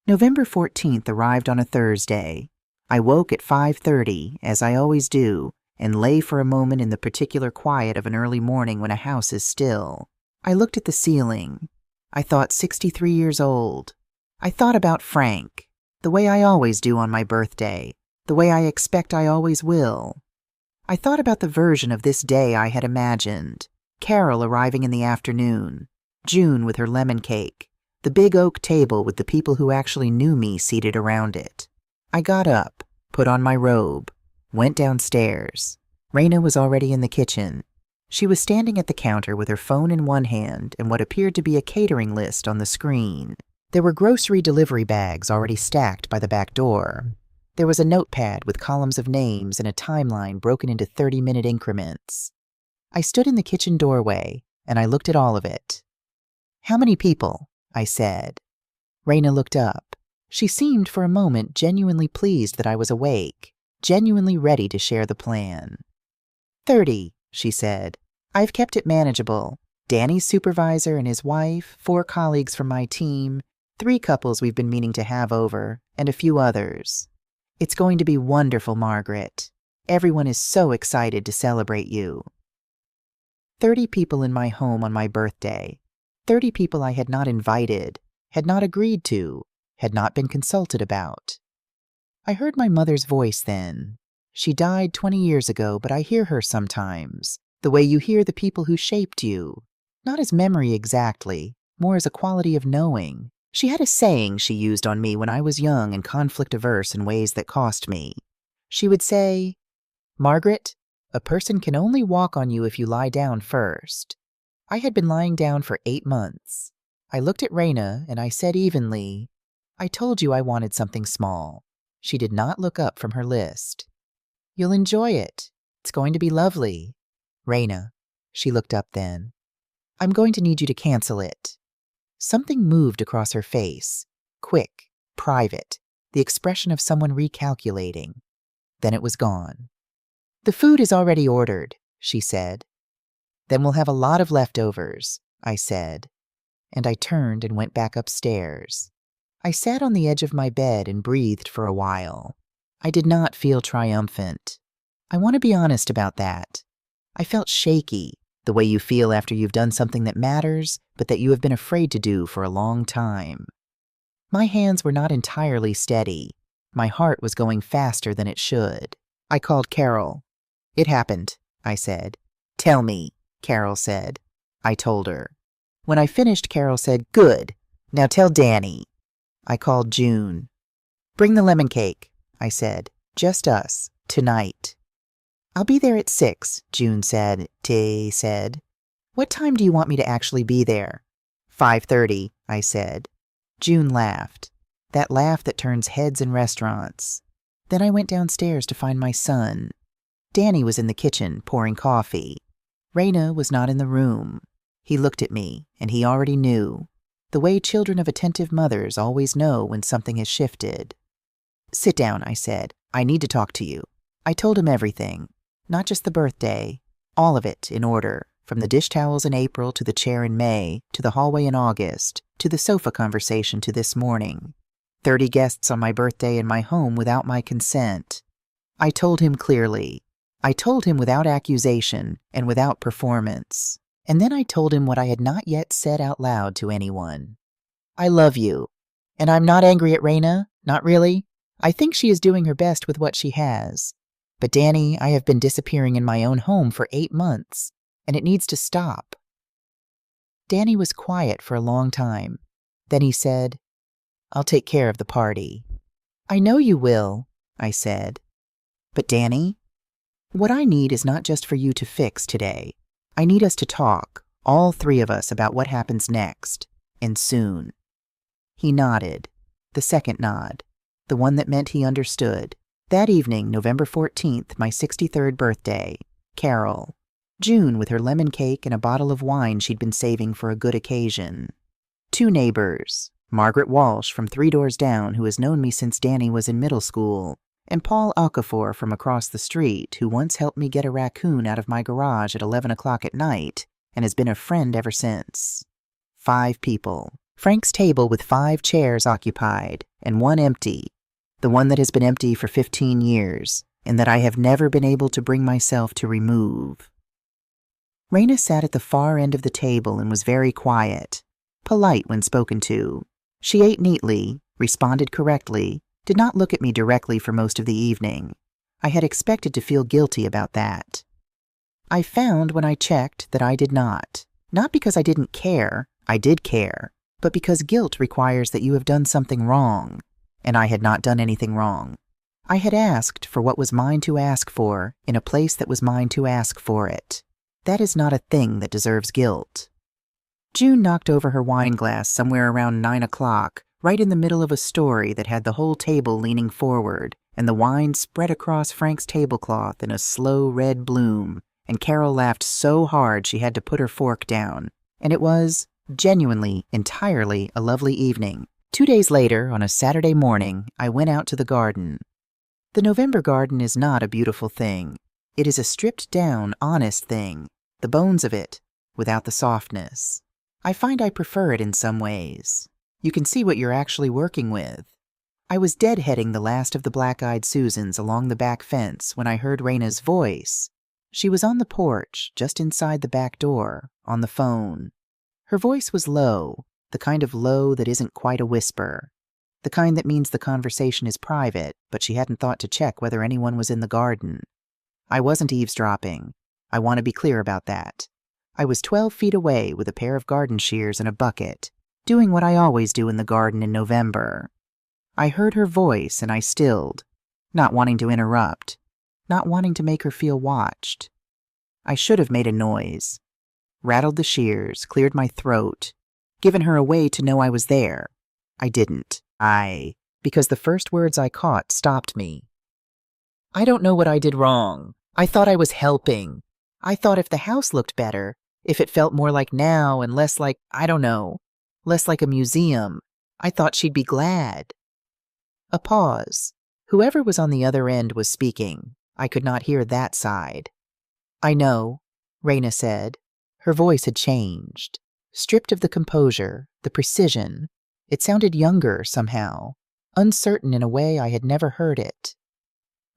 November 14th arrived on a Thursday. I woke at 5:30, as I always do, and lay for a moment in the particular quiet of an early morning when a house is still. I looked at the ceiling. I thought 63 years old. I thought about Frank, the way I always do on my birthday, the way I expect I always will. I thought about the version of this day I had imagined. Carol arriving in the afternoon, June with her lemon cake, the big oak table with the people who actually knew me seated around it. I got up, put on my robe, went downstairs. Raina was already in the kitchen. She was standing at the counter with her phone in one hand and what appeared to be a catering list on the screen. There were grocery delivery bags already stacked by the back door. There was a notepad with columns of names and a timeline broken into 30-minute increments. I stood in the kitchen doorway, and I looked at all of it. How many people? I said. Raina looked up. She seemed for a moment genuinely pleased that I was awake, genuinely ready to share the plan. 30, she said. I've kept it manageable. Danny's supervisor and his wife, 4 colleagues from my team, 3 couples we've been meaning to have over, and a few others. It's going to be wonderful, Margaret. Everyone is so excited to celebrate you. 30 people in my home on my birthday. 30 people I had not invited, had not agreed to, had not been consulted about. I heard my mother's voice then. She died 20 years ago, but I hear her sometimes, the way you hear the people who shaped you. Not as memory exactly, more as a quality of knowing. She had a saying she used on me when I was young and conflict-averse in ways that cost me. She would say, "Margaret, a person can only walk on you if you lie down first." I had been lying down for 8 months. I looked at Raina and I said evenly, "I told you I wanted something small." She did not look up from her list. "You'll enjoy it. It's going to be lovely." "Raina," she looked up then, "I'm going to need you to cancel it." Something moved across her face, quick, private, the expression of someone recalculating. Then it was gone. "The food is already ordered," she said. "Then we'll have a lot of leftovers," I said, and I turned and went back upstairs. I sat on the edge of my bed and breathed for a while. I did not feel triumphant. I want to be honest about that. I felt shaky, the way you feel after you've done something that matters, but that you have been afraid to do for a long time. My hands were not entirely steady. My heart was going faster than it should. I called Carol. "It happened," I said. "Tell me," Carol said. I told her. When I finished, Carol said, "Good. Now tell Danny." I called June. "Bring the lemon cake," I said. "Just us, tonight." "I'll be there at 6, June said. "What time do you want me to actually be there?" 5:30, I said. June laughed. That laugh that turns heads in restaurants. Then I went downstairs to find my son. Danny was in the kitchen, pouring coffee. Raina was not in the room. He looked at me, and he already knew, the way children of attentive mothers always know when something has shifted. "Sit down," I said. "I need to talk to you." I told him everything, not just the birthday, all of it in order, from the dish towels in April to the chair in May, to the hallway in August, to the sofa conversation to this morning. 30 guests on my birthday in my home without my consent. I told him clearly. I told him without accusation and without performance. And then I told him what I had not yet said out loud to anyone. "I love you. And I'm not angry at Raina, not really. I think she is doing her best with what she has. But Danny, I have been disappearing in my own home for 8 months, and it needs to stop." Danny was quiet for a long time. Then he said, "I'll take care of the party." "I know you will," I said. "But Danny, what I need is not just for you to fix today. I need us to talk, all 3 of us, about what happens next, and soon." He nodded, the second nod, the one that meant he understood. That evening, November 14th, my 63rd birthday, Carol. June with her lemon cake and a bottle of wine she'd been saving for a good occasion. 2 neighbors, Margaret Walsh from 3 doors down, who has known me since Danny was in middle school, and Paul Okafor from across the street, who once helped me get a raccoon out of my garage at 11 o'clock at night and has been a friend ever since. 5 people. Frank's table with 5 chairs occupied and 1 empty, the one that has been empty for 15 years and that I have never been able to bring myself to remove. Raina sat at the far end of the table and was very quiet, polite when spoken to. She ate neatly, responded correctly, did not look at me directly for most of the evening. I had expected to feel guilty about that. I found when I checked that I did not. Not because I didn't care, I did care, but because guilt requires that you have done something wrong, and I had not done anything wrong. I had asked for what was mine to ask for in a place that was mine to ask for it. That is not a thing that deserves guilt. June knocked over her wine glass somewhere around 9 o'clock, right in the middle of a story that had the whole table leaning forward, and the wine spread across Frank's tablecloth in a slow red bloom, and Carol laughed so hard she had to put her fork down. And it was, genuinely, entirely a lovely evening. 2 days later, on a Saturday morning, I went out to the garden. The November garden is not a beautiful thing. It is a stripped-down, honest thing, the bones of it, without the softness. I find I prefer it in some ways. You can see what you're actually working with. I was deadheading the last of the black-eyed Susans along the back fence when I heard Raina's voice. She was on the porch, just inside the back door, on the phone. Her voice was low, the kind of low that isn't quite a whisper, the kind that means the conversation is private, but she hadn't thought to check whether anyone was in the garden. I wasn't eavesdropping. I want to be clear about that. I was 12 feet away with a pair of garden shears and a bucket, doing what I always do in the garden in November. I heard her voice and I stilled, not wanting to interrupt, not wanting to make her feel watched. I should have made a noise, rattled the shears, cleared my throat, given her a way to know I was there. I didn't. Because the first words I caught stopped me. "I don't know what I did wrong. I thought I was helping. I thought if the house looked better, if it felt more like now and less like, I don't know, less like a museum, I thought she'd be glad." A pause. Whoever was on the other end was speaking. I could not hear that side. "I know," Raina said. Her voice had changed. Stripped of the composure, the precision, it sounded younger somehow, uncertain in a way I had never heard it.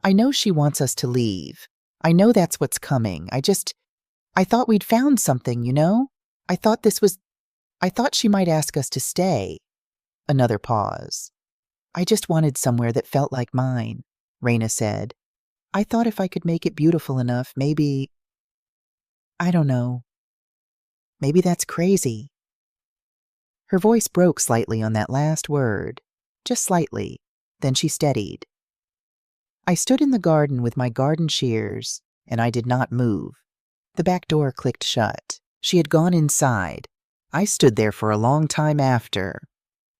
"I know she wants us to leave. I know that's what's coming. I thought we'd found something, you know? I thought she might ask us to stay." Another pause. "I just wanted somewhere that felt like mine," Raina said. "I thought if I could make it beautiful enough, maybe, I don't know, maybe that's crazy." Her voice broke slightly on that last word, just slightly, then she steadied. I stood in the garden with my garden shears, and I did not move. The back door clicked shut. She had gone inside. I stood there for a long time after.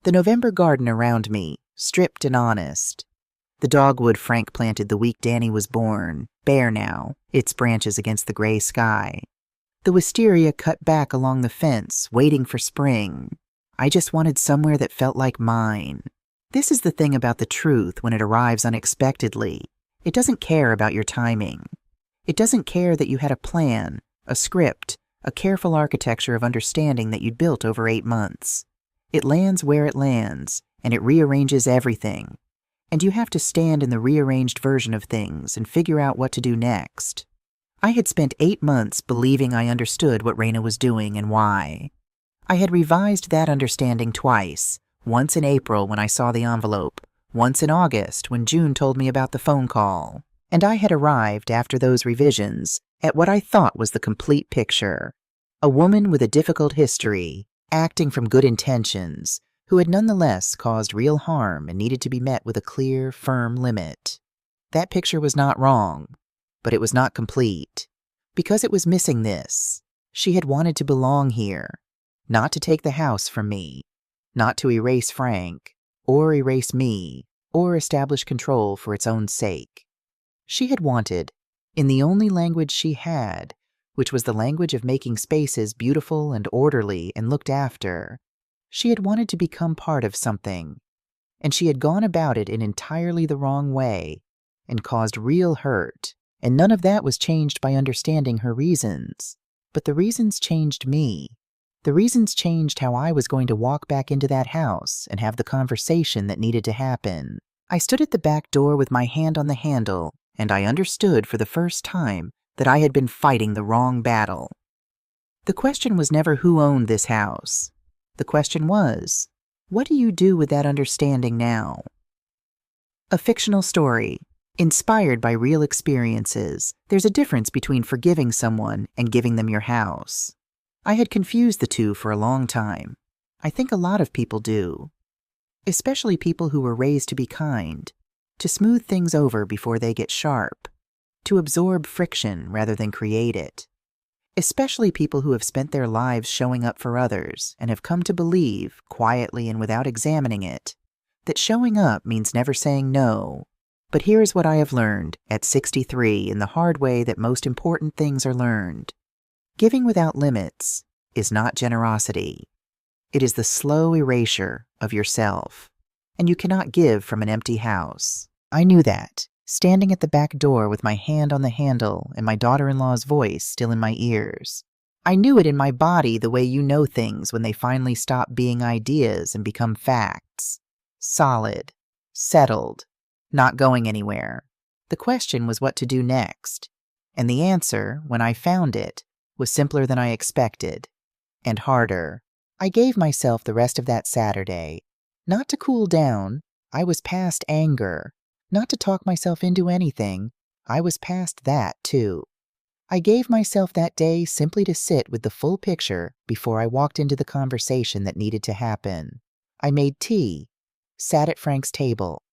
The November garden around me, stripped and honest. The dogwood Frank planted the week Danny was born, bare now, its branches against the gray sky. The wisteria cut back along the fence, waiting for spring. I just wanted somewhere that felt like mine. This is the thing about the truth when it arrives unexpectedly. It doesn't care about your timing. It doesn't care that you had a plan, a script, a careful architecture of understanding that you'd built over 8 months. It lands where it lands, and it rearranges everything. And you have to stand in the rearranged version of things and figure out what to do next. I had spent 8 months believing I understood what Raina was doing and why. I had revised that understanding twice, once in April when I saw the envelope, once in August when June told me about the phone call. And I had arrived, after those revisions, at what I thought was the complete picture. A woman with a difficult history, acting from good intentions, who had nonetheless caused real harm and needed to be met with a clear, firm limit. That picture was not wrong, but it was not complete. Because it was missing this. She had wanted to belong here, not to take the house from me, not to erase Frank, or erase me, or establish control for its own sake. She had wanted, in the only language she had, which was the language of making spaces beautiful and orderly and looked after, she had wanted to become part of something, and she had gone about it in entirely the wrong way and caused real hurt, and none of that was changed by understanding her reasons. But the reasons changed me. The reasons changed how I was going to walk back into that house and have the conversation that needed to happen. I stood at the back door with my hand on the handle, and I understood for the first time that I had been fighting the wrong battle. The question was never who owned this house. The question was, what do you do with that understanding now? A fictional story, inspired by real experiences. There's a difference between forgiving someone and giving them your house. I had confused the two for a long time. I think a lot of people do. Especially people who were raised to be kind, to smooth things over before they get sharp, to absorb friction rather than create it. Especially people who have spent their lives showing up for others and have come to believe, quietly and without examining it, that showing up means never saying no. But here is what I have learned at 63 in the hard way that most important things are learned. Giving without limits is not generosity. It is the slow erasure of yourself, and you cannot give from an empty house. I knew that, standing at the back door with my hand on the handle and my daughter-in-law's voice still in my ears. I knew it in my body the way you know things when they finally stop being ideas and become facts. Solid, settled, not going anywhere. The question was what to do next, and the answer, when I found it, was simpler than I expected, and harder. I gave myself the rest of that Saturday, not to cool down. I was past anger. Not to talk myself into anything. I was past that, too. I gave myself that day simply to sit with the full picture before I walked into the conversation that needed to happen. I made tea, sat at Frank's table,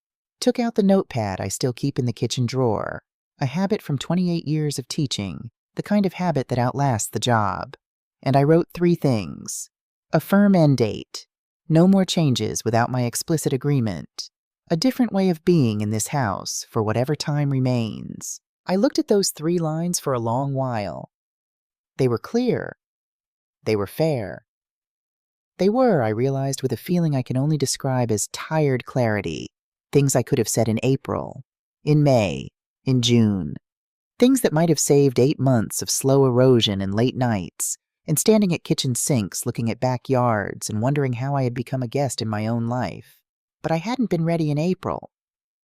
took out the notepad I still keep in the kitchen drawer, a habit from 28 years of teaching, the kind of habit that outlasts the job. And I wrote 3 things. A firm end date. No more changes without my explicit agreement. A different way of being in this house for whatever time remains. I looked at those 3 lines for a long while. They were clear. They were fair. They were, I realized with a feeling I can only describe as tired clarity, things I could have said in April, in May, in June. Things that might have saved 8 months of slow erosion and late nights, and standing at kitchen sinks looking at backyards and wondering how I had become a guest in my own life. But I hadn't been ready in April.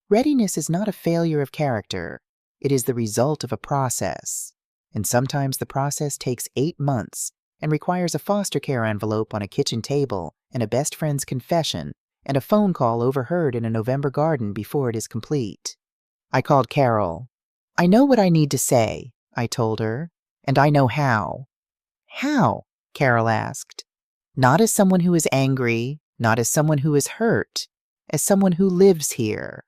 Readiness is not a failure of character. It is the result of a process. And sometimes the process takes 8 months and requires a foster care envelope on a kitchen table and a best friend's confession and a phone call overheard in a November garden before it is complete. I called Carol. I know what I need to say, I told her, and I know how. How? Carol asked. Not as someone who is angry, not as someone who is hurt, as someone who lives here.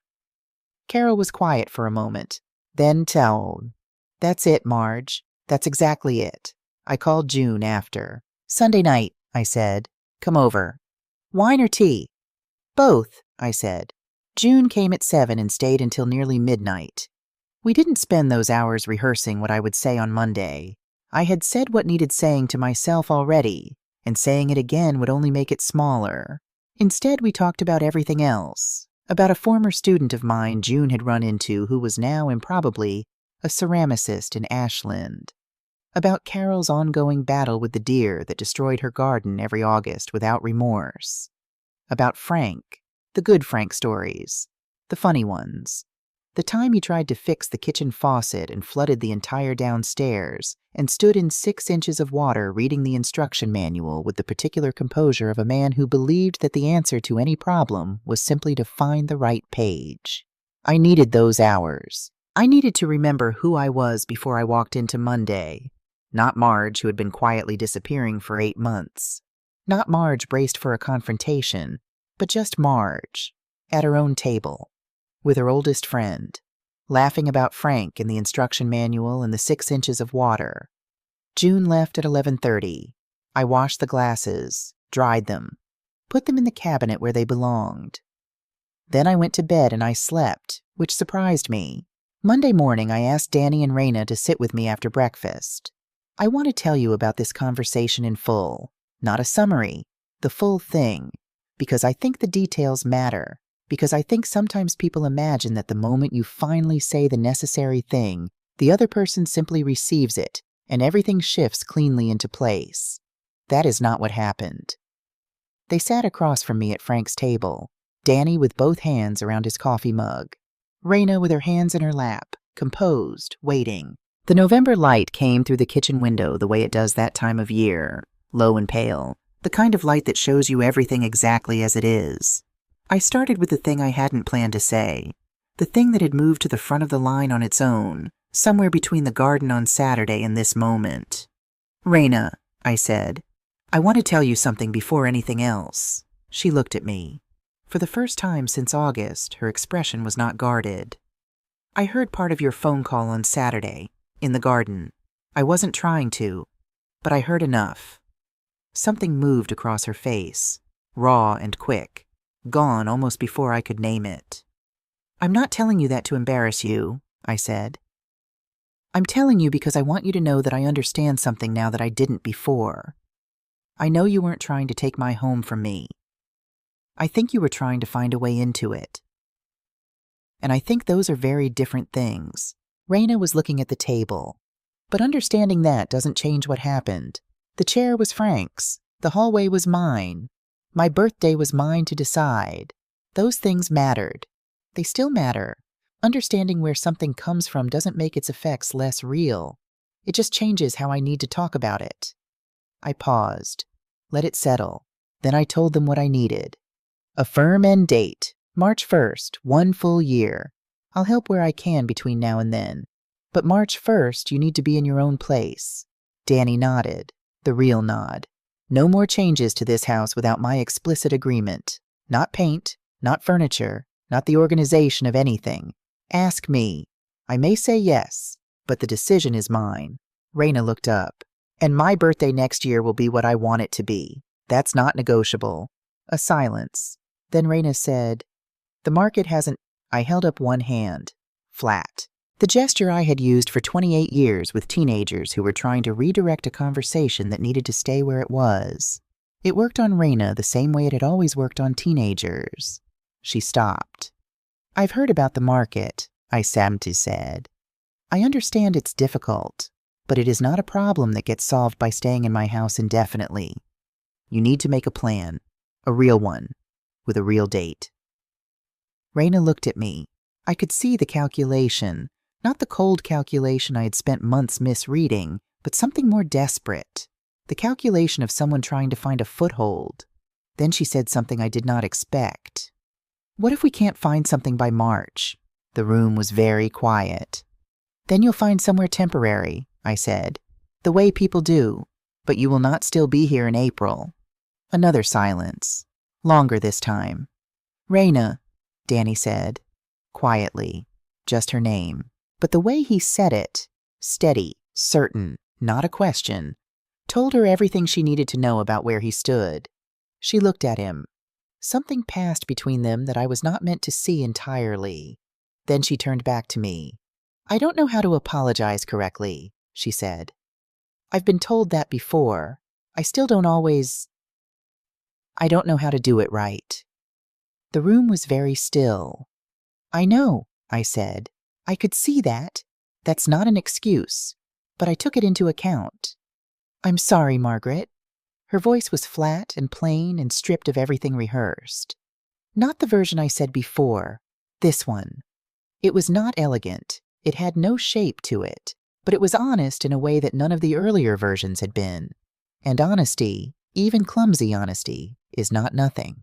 Carol was quiet for a moment, then told, That's it, Marge. That's exactly it. I called June after. Sunday night, I said. Come over. Wine or tea? Both, I said. June came at 7 and stayed until nearly midnight. We didn't spend those hours rehearsing what I would say on Monday. I had said what needed saying to myself already, and saying it again would only make it smaller. Instead, we talked about everything else. About a former student of mine June had run into who was now improbably a ceramicist in Ashland. About Carol's ongoing battle with the deer that destroyed her garden every August without remorse. About Frank, the good Frank stories, the funny ones. The time he tried to fix the kitchen faucet and flooded the entire downstairs and stood in 6 inches of water reading the instruction manual with the particular composure of a man who believed that the answer to any problem was simply to find the right page. I needed those hours. I needed to remember who I was before I walked into Monday. Not Marge, who had been quietly disappearing for 8 months. Not Marge braced for a confrontation, but just Marge, at her own table, with her oldest friend, laughing about Frank and the instruction manual and the 6 inches of water. June left at 11:30. I washed the glasses, dried them, put them in the cabinet where they belonged. Then I went to bed and I slept, which surprised me. Monday morning, I asked Danny and Raina to sit with me after breakfast. I want to tell you about this conversation in full, not a summary, the full thing, because I think the details matter, because I think sometimes people imagine that the moment you finally say the necessary thing, the other person simply receives it, and everything shifts cleanly into place. That is not what happened. They sat across from me at Frank's table, Danny with both hands around his coffee mug, Raina with her hands in her lap, composed, waiting. The November light came through the kitchen window the way it does that time of year, low and pale, the kind of light that shows you everything exactly as it is. I started with the thing I hadn't planned to say, the thing that had moved to the front of the line on its own, somewhere between the garden on Saturday and this moment. Raina, I said, I want to tell you something before anything else. She looked at me. For the first time since August, her expression was not guarded. I heard part of your phone call on Saturday, in the garden. I wasn't trying to, but I heard enough. Something moved across her face, raw and quick, gone almost before I could name it. I'm not telling you that to embarrass you, I said. I'm telling you because I want you to know that I understand something now that I didn't before. I know you weren't trying to take my home from me. I think you were trying to find a way into it. And I think those are very different things. Raina was looking at the table. But understanding that doesn't change what happened. The chair was Frank's. The hallway was mine. My birthday was mine to decide. Those things mattered. They still matter. Understanding where something comes from doesn't make its effects less real. It just changes how I need to talk about it. I paused, let it settle. Then I told them what I needed. A firm end date, March 1st, 1 full year. I'll help where I can between now and then. But March 1st, you need to be in your own place. Danny nodded, the real nod. No more changes to this house without my explicit agreement. Not paint, not furniture, not the organization of anything. Ask me. I may say yes, but the decision is mine. Raina looked up. And my birthday next year will be what I want it to be. That's not negotiable. A silence. Then Raina said, The market hasn't... I held up one hand. Flat. The gesture I had used for 28 years with teenagers who were trying to redirect a conversation that needed to stay where it was. It worked on Raina the same way it had always worked on teenagers. She stopped. I've heard about the market, I sadly said. I understand it's difficult, but it is not a problem that gets solved by staying in my house indefinitely. You need to make a plan, a real one, with a real date. Raina looked at me. I could see the calculation, not the cold calculation I had spent months misreading, but something more desperate. The calculation of someone trying to find a foothold. Then she said something I did not expect. What if we can't find something by March? The room was very quiet. Then you'll find somewhere temporary, I said. The way people do. But you will not still be here in April. Another silence. Longer this time. Raina, Danny said. Quietly. Just her name. But the way he said it, steady, certain, not a question, told her everything she needed to know about where he stood. She looked at him. Something passed between them that I was not meant to see entirely. Then she turned back to me. I don't know how to apologize correctly, she said. I've been told that before. I still don't always... I don't know how to do it right. The room was very still. I know, I said. I could see that. That's not an excuse, but I took it into account. I'm sorry, Margaret. Her voice was flat and plain and stripped of everything rehearsed. Not the version I said before, this one. It was not elegant. It had no shape to it, but it was honest in a way that none of the earlier versions had been. And honesty, even clumsy honesty, is not nothing.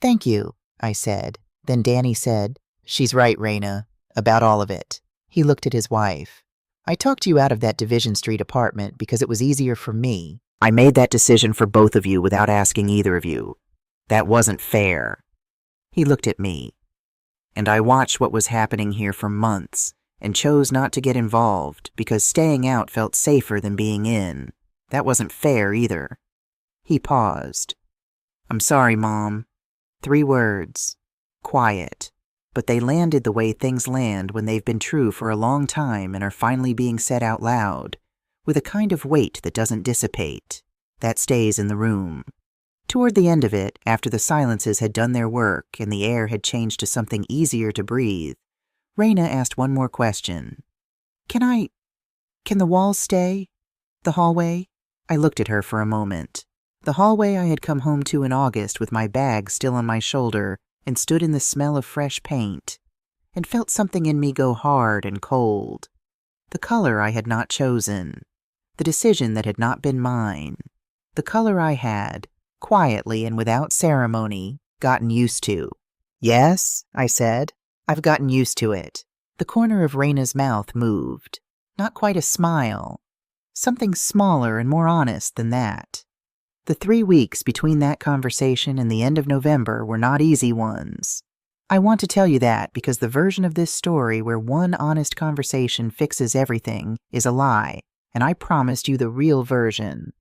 Thank you, I said. Then Danny said, She's right, Raina, about all of it. He looked at his wife. I talked you out of that Division Street apartment because it was easier for me. I made that decision for both of you without asking either of you. That wasn't fair. He looked at me. And I watched what was happening here for months and chose not to get involved because staying out felt safer than being in. That wasn't fair either. He paused. I'm sorry, Mom. 3 words. Quiet. But they landed the way things land when they've been true for a long time and are finally being said out loud, with a kind of weight that doesn't dissipate, that stays in the room. Toward the end of it, after the silences had done their work and the air had changed to something easier to breathe, Raina asked one more question. Can the walls stay? The hallway? I looked at her for a moment. The hallway I had come home to in August with my bag still on my shoulder and stood in the smell of fresh paint, and felt something in me go hard and cold. The color I had not chosen. The decision that had not been mine. The color I had, quietly and without ceremony, gotten used to. Yes, I said. I've gotten used to it. The corner of Raina's mouth moved. Not quite a smile. Something smaller and more honest than that. The 3 weeks between that conversation and the end of November were not easy ones. I want to tell you that because the version of this story where one honest conversation fixes everything is a lie, and I promised you the real version.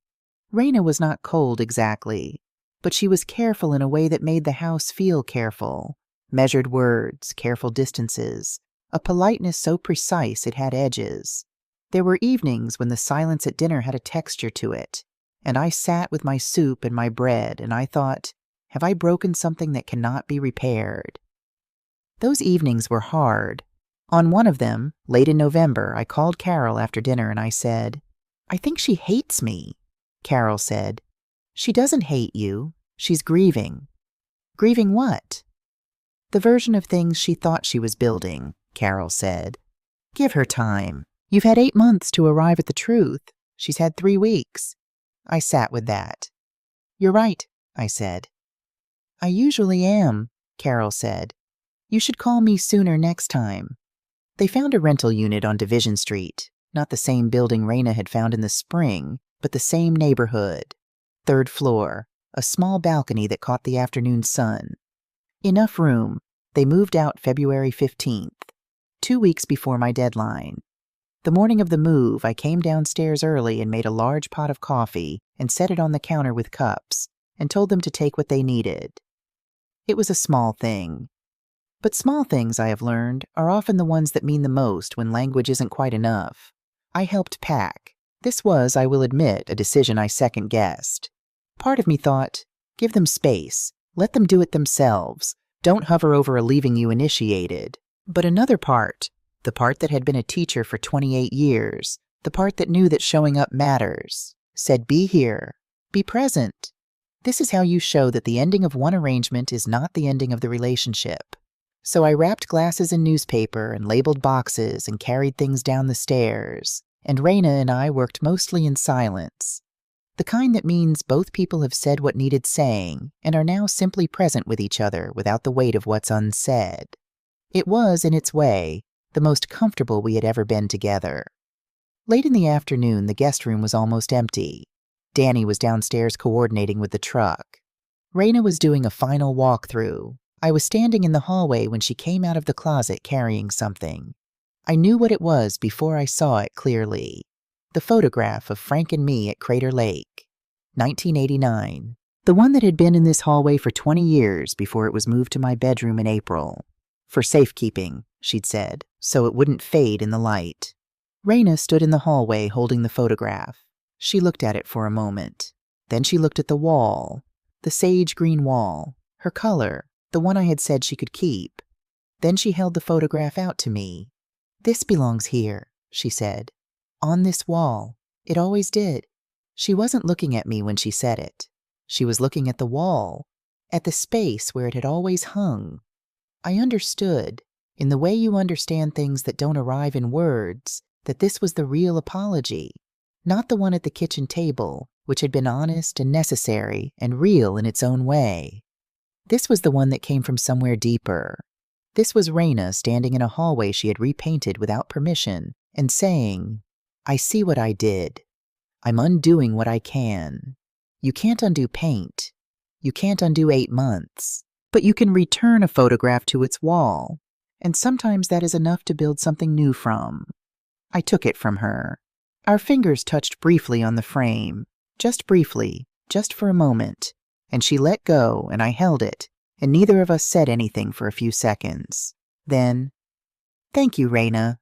Raina was not cold exactly, but she was careful in a way that made the house feel careful. Measured words, careful distances, a politeness so precise it had edges. There were evenings when the silence at dinner had a texture to it, and I sat with my soup and my bread, and I thought, have I broken something that cannot be repaired? Those evenings were hard. On one of them, late in November, I called Carol after dinner and I said, I think she hates me. Carol said, She doesn't hate you. She's grieving. Grieving what? The version of things she thought she was building, Carol said. Give her time. You've had 8 months to arrive at the truth. She's had 3 weeks. I sat with that. You're right, I said. I usually am, Carol said. You should call me sooner next time. They found a rental unit on Division Street, not the same building Raina had found in the spring, but the same neighborhood. 3rd floor, a small balcony that caught the afternoon sun. Enough room. They moved out February 15th, 2 weeks before my deadline. The morning of the move, I came downstairs early and made a large pot of coffee and set it on the counter with cups and told them to take what they needed. It was a small thing. But small things, I have learned, are often the ones that mean the most when language isn't quite enough. I helped pack. This was, I will admit, a decision I second-guessed. Part of me thought, give them space. Let them do it themselves. Don't hover over a leaving you initiated. But another part, the part that had been a teacher for 28 years, the part that knew that showing up matters, said be here, be present. This is how you show that the ending of one arrangement is not the ending of the relationship. So I wrapped glasses in newspaper and labeled boxes and carried things down the stairs, and Raina and I worked mostly in silence. The kind that means both people have said what needed saying and are now simply present with each other without the weight of what's unsaid. It was, in its way, the most comfortable we had ever been together. Late in the afternoon, the guest room was almost empty. Danny was downstairs coordinating with the truck. Raina was doing a final walkthrough. I was standing in the hallway when she came out of the closet carrying something. I knew what it was before I saw it clearly. The photograph of Frank and me at Crater Lake. 1989. The one that had been in this hallway for 20 years before it was moved to my bedroom in April. For safekeeping, she'd said, so it wouldn't fade in the light. Raina stood in the hallway holding the photograph. She looked at it for a moment. Then she looked at the wall, the sage green wall, her color, the one I had said she could keep. Then she held the photograph out to me. "This belongs here," she said. "On this wall. It always did." She wasn't looking at me when she said it. She was looking at the wall, at the space where it had always hung. I understood, in the way you understand things that don't arrive in words, that this was the real apology, not the one at the kitchen table, which had been honest and necessary and real in its own way. This was the one that came from somewhere deeper. This was Raina standing in a hallway she had repainted without permission and saying, "I see what I did. I'm undoing what I can. You can't undo paint. You can't undo 8 months. But you can return a photograph to its wall, and sometimes that is enough to build something new from." I took it from her. Our fingers touched briefly on the frame, just briefly, just for a moment, and she let go and I held it, and neither of us said anything for a few seconds. Then, "Thank you, Raina."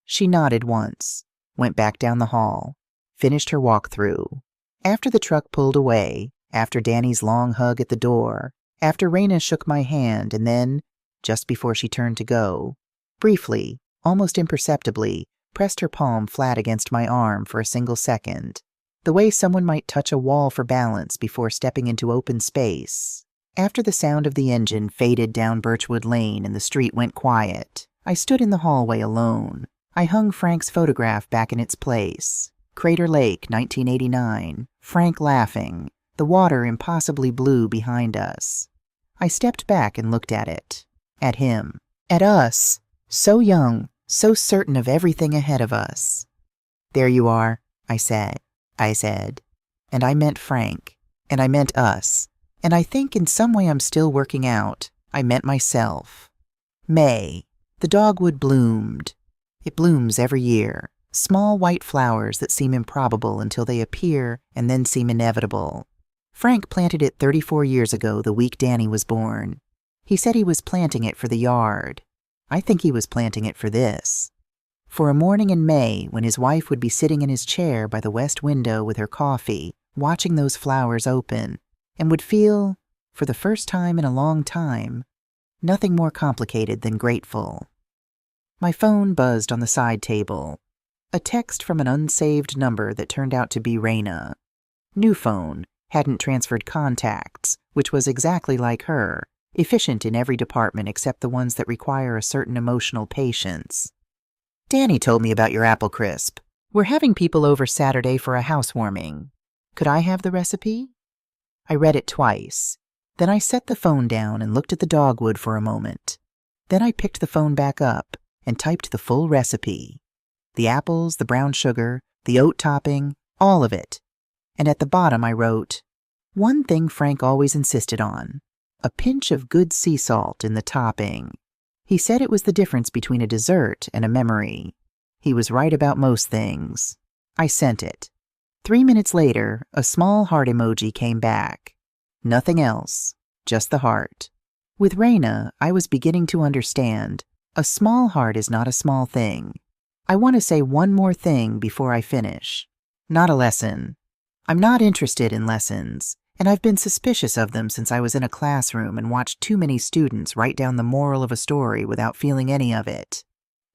She nodded once, went back down the hall, finished her walkthrough. After the truck pulled away, after Danny's long hug at the door, after Raina shook my hand, and then, just before she turned to go, briefly, almost imperceptibly, pressed her palm flat against my arm for a single second, the way someone might touch a wall for balance before stepping into open space. After the sound of the engine faded down Birchwood Lane and the street went quiet, I stood in the hallway alone. I hung Frank's photograph back in its place. Crater Lake, 1989. Frank laughing. The water impossibly blue behind us. I stepped back and looked at it. At him. At us. So young, so certain of everything ahead of us. "There you are," I said. And I meant Frank. And I meant us. And I think in some way I'm still working out. I meant myself. May. The dogwood bloomed. It blooms every year. Small white flowers that seem improbable until they appear and then seem inevitable. Frank planted it 34 years ago, the week Danny was born. He said he was planting it for the yard. I think he was planting it for this. For a morning in May, when his wife would be sitting in his chair by the west window with her coffee, watching those flowers open, and would feel, for the first time in a long time, nothing more complicated than grateful. My phone buzzed on the side table. A text from an unsaved number that turned out to be Raina. New phone, hadn't transferred contacts, which was exactly like her, efficient in every department except the ones that require a certain emotional patience. "Danny told me about your apple crisp. We're having people over Saturday for a housewarming. Could I have the recipe?" I read it twice. Then I set the phone down and looked at the dogwood for a moment. Then I picked the phone back up and typed the full recipe. The apples, the brown sugar, the oat topping, all of it. And at the bottom I wrote, "One thing Frank always insisted on, a pinch of good sea salt in the topping. He said it was the difference between a dessert and a memory. He was right about most things." I sent it. 3 minutes later, a small heart emoji came back. Nothing else, just the heart. With Raina, I was beginning to understand. A small heart is not a small thing. I want to say one more thing before I finish. Not a lesson. I'm not interested in lessons, and I've been suspicious of them since I was in a classroom and watched too many students write down the moral of a story without feeling any of it.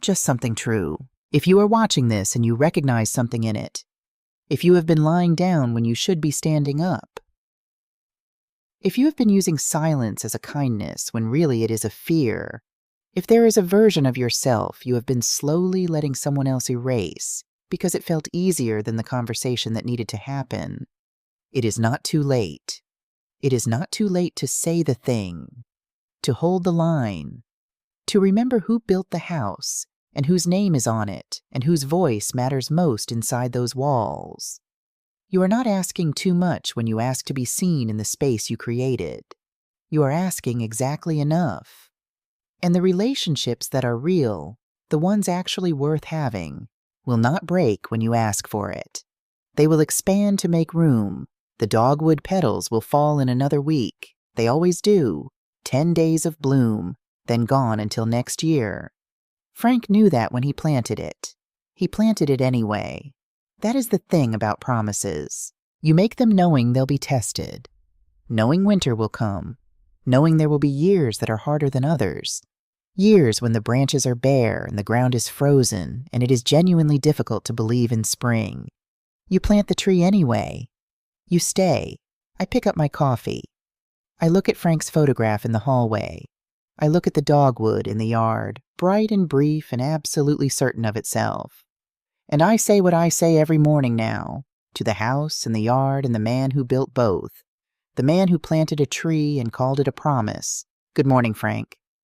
Just something true. If you are watching this and you recognize something in it, if you have been lying down when you should be standing up, if you have been using silence as a kindness when really it is a fear, if there is a version of yourself you have been slowly letting someone else erase because it felt easier than the conversation that needed to happen, it is not too late. It is not too late to say the thing, to hold the line, to remember who built the house and whose name is on it and whose voice matters most inside those walls. You are not asking too much when you ask to be seen in the space you created. You are asking exactly enough. And the relationships that are real, the ones actually worth having, will not break when you ask for it. They will expand to make room. The dogwood petals will fall in another week. They always do. 10 days of bloom, then gone until next year. Frank knew that when he planted it. He planted it anyway. That is the thing about promises. You make them knowing they'll be tested, knowing winter will come, knowing there will be years that are harder than others, years when the branches are bare and the ground is frozen and it is genuinely difficult to believe in spring. You plant the tree anyway. You stay. I pick up my coffee. I look at Frank's photograph in the hallway. I look at the dogwood in the yard, bright and brief and absolutely certain of itself. And I say what I say every morning now, to the house and the yard and the man who built both, the man who planted a tree and called it a promise. Good morning, Frank.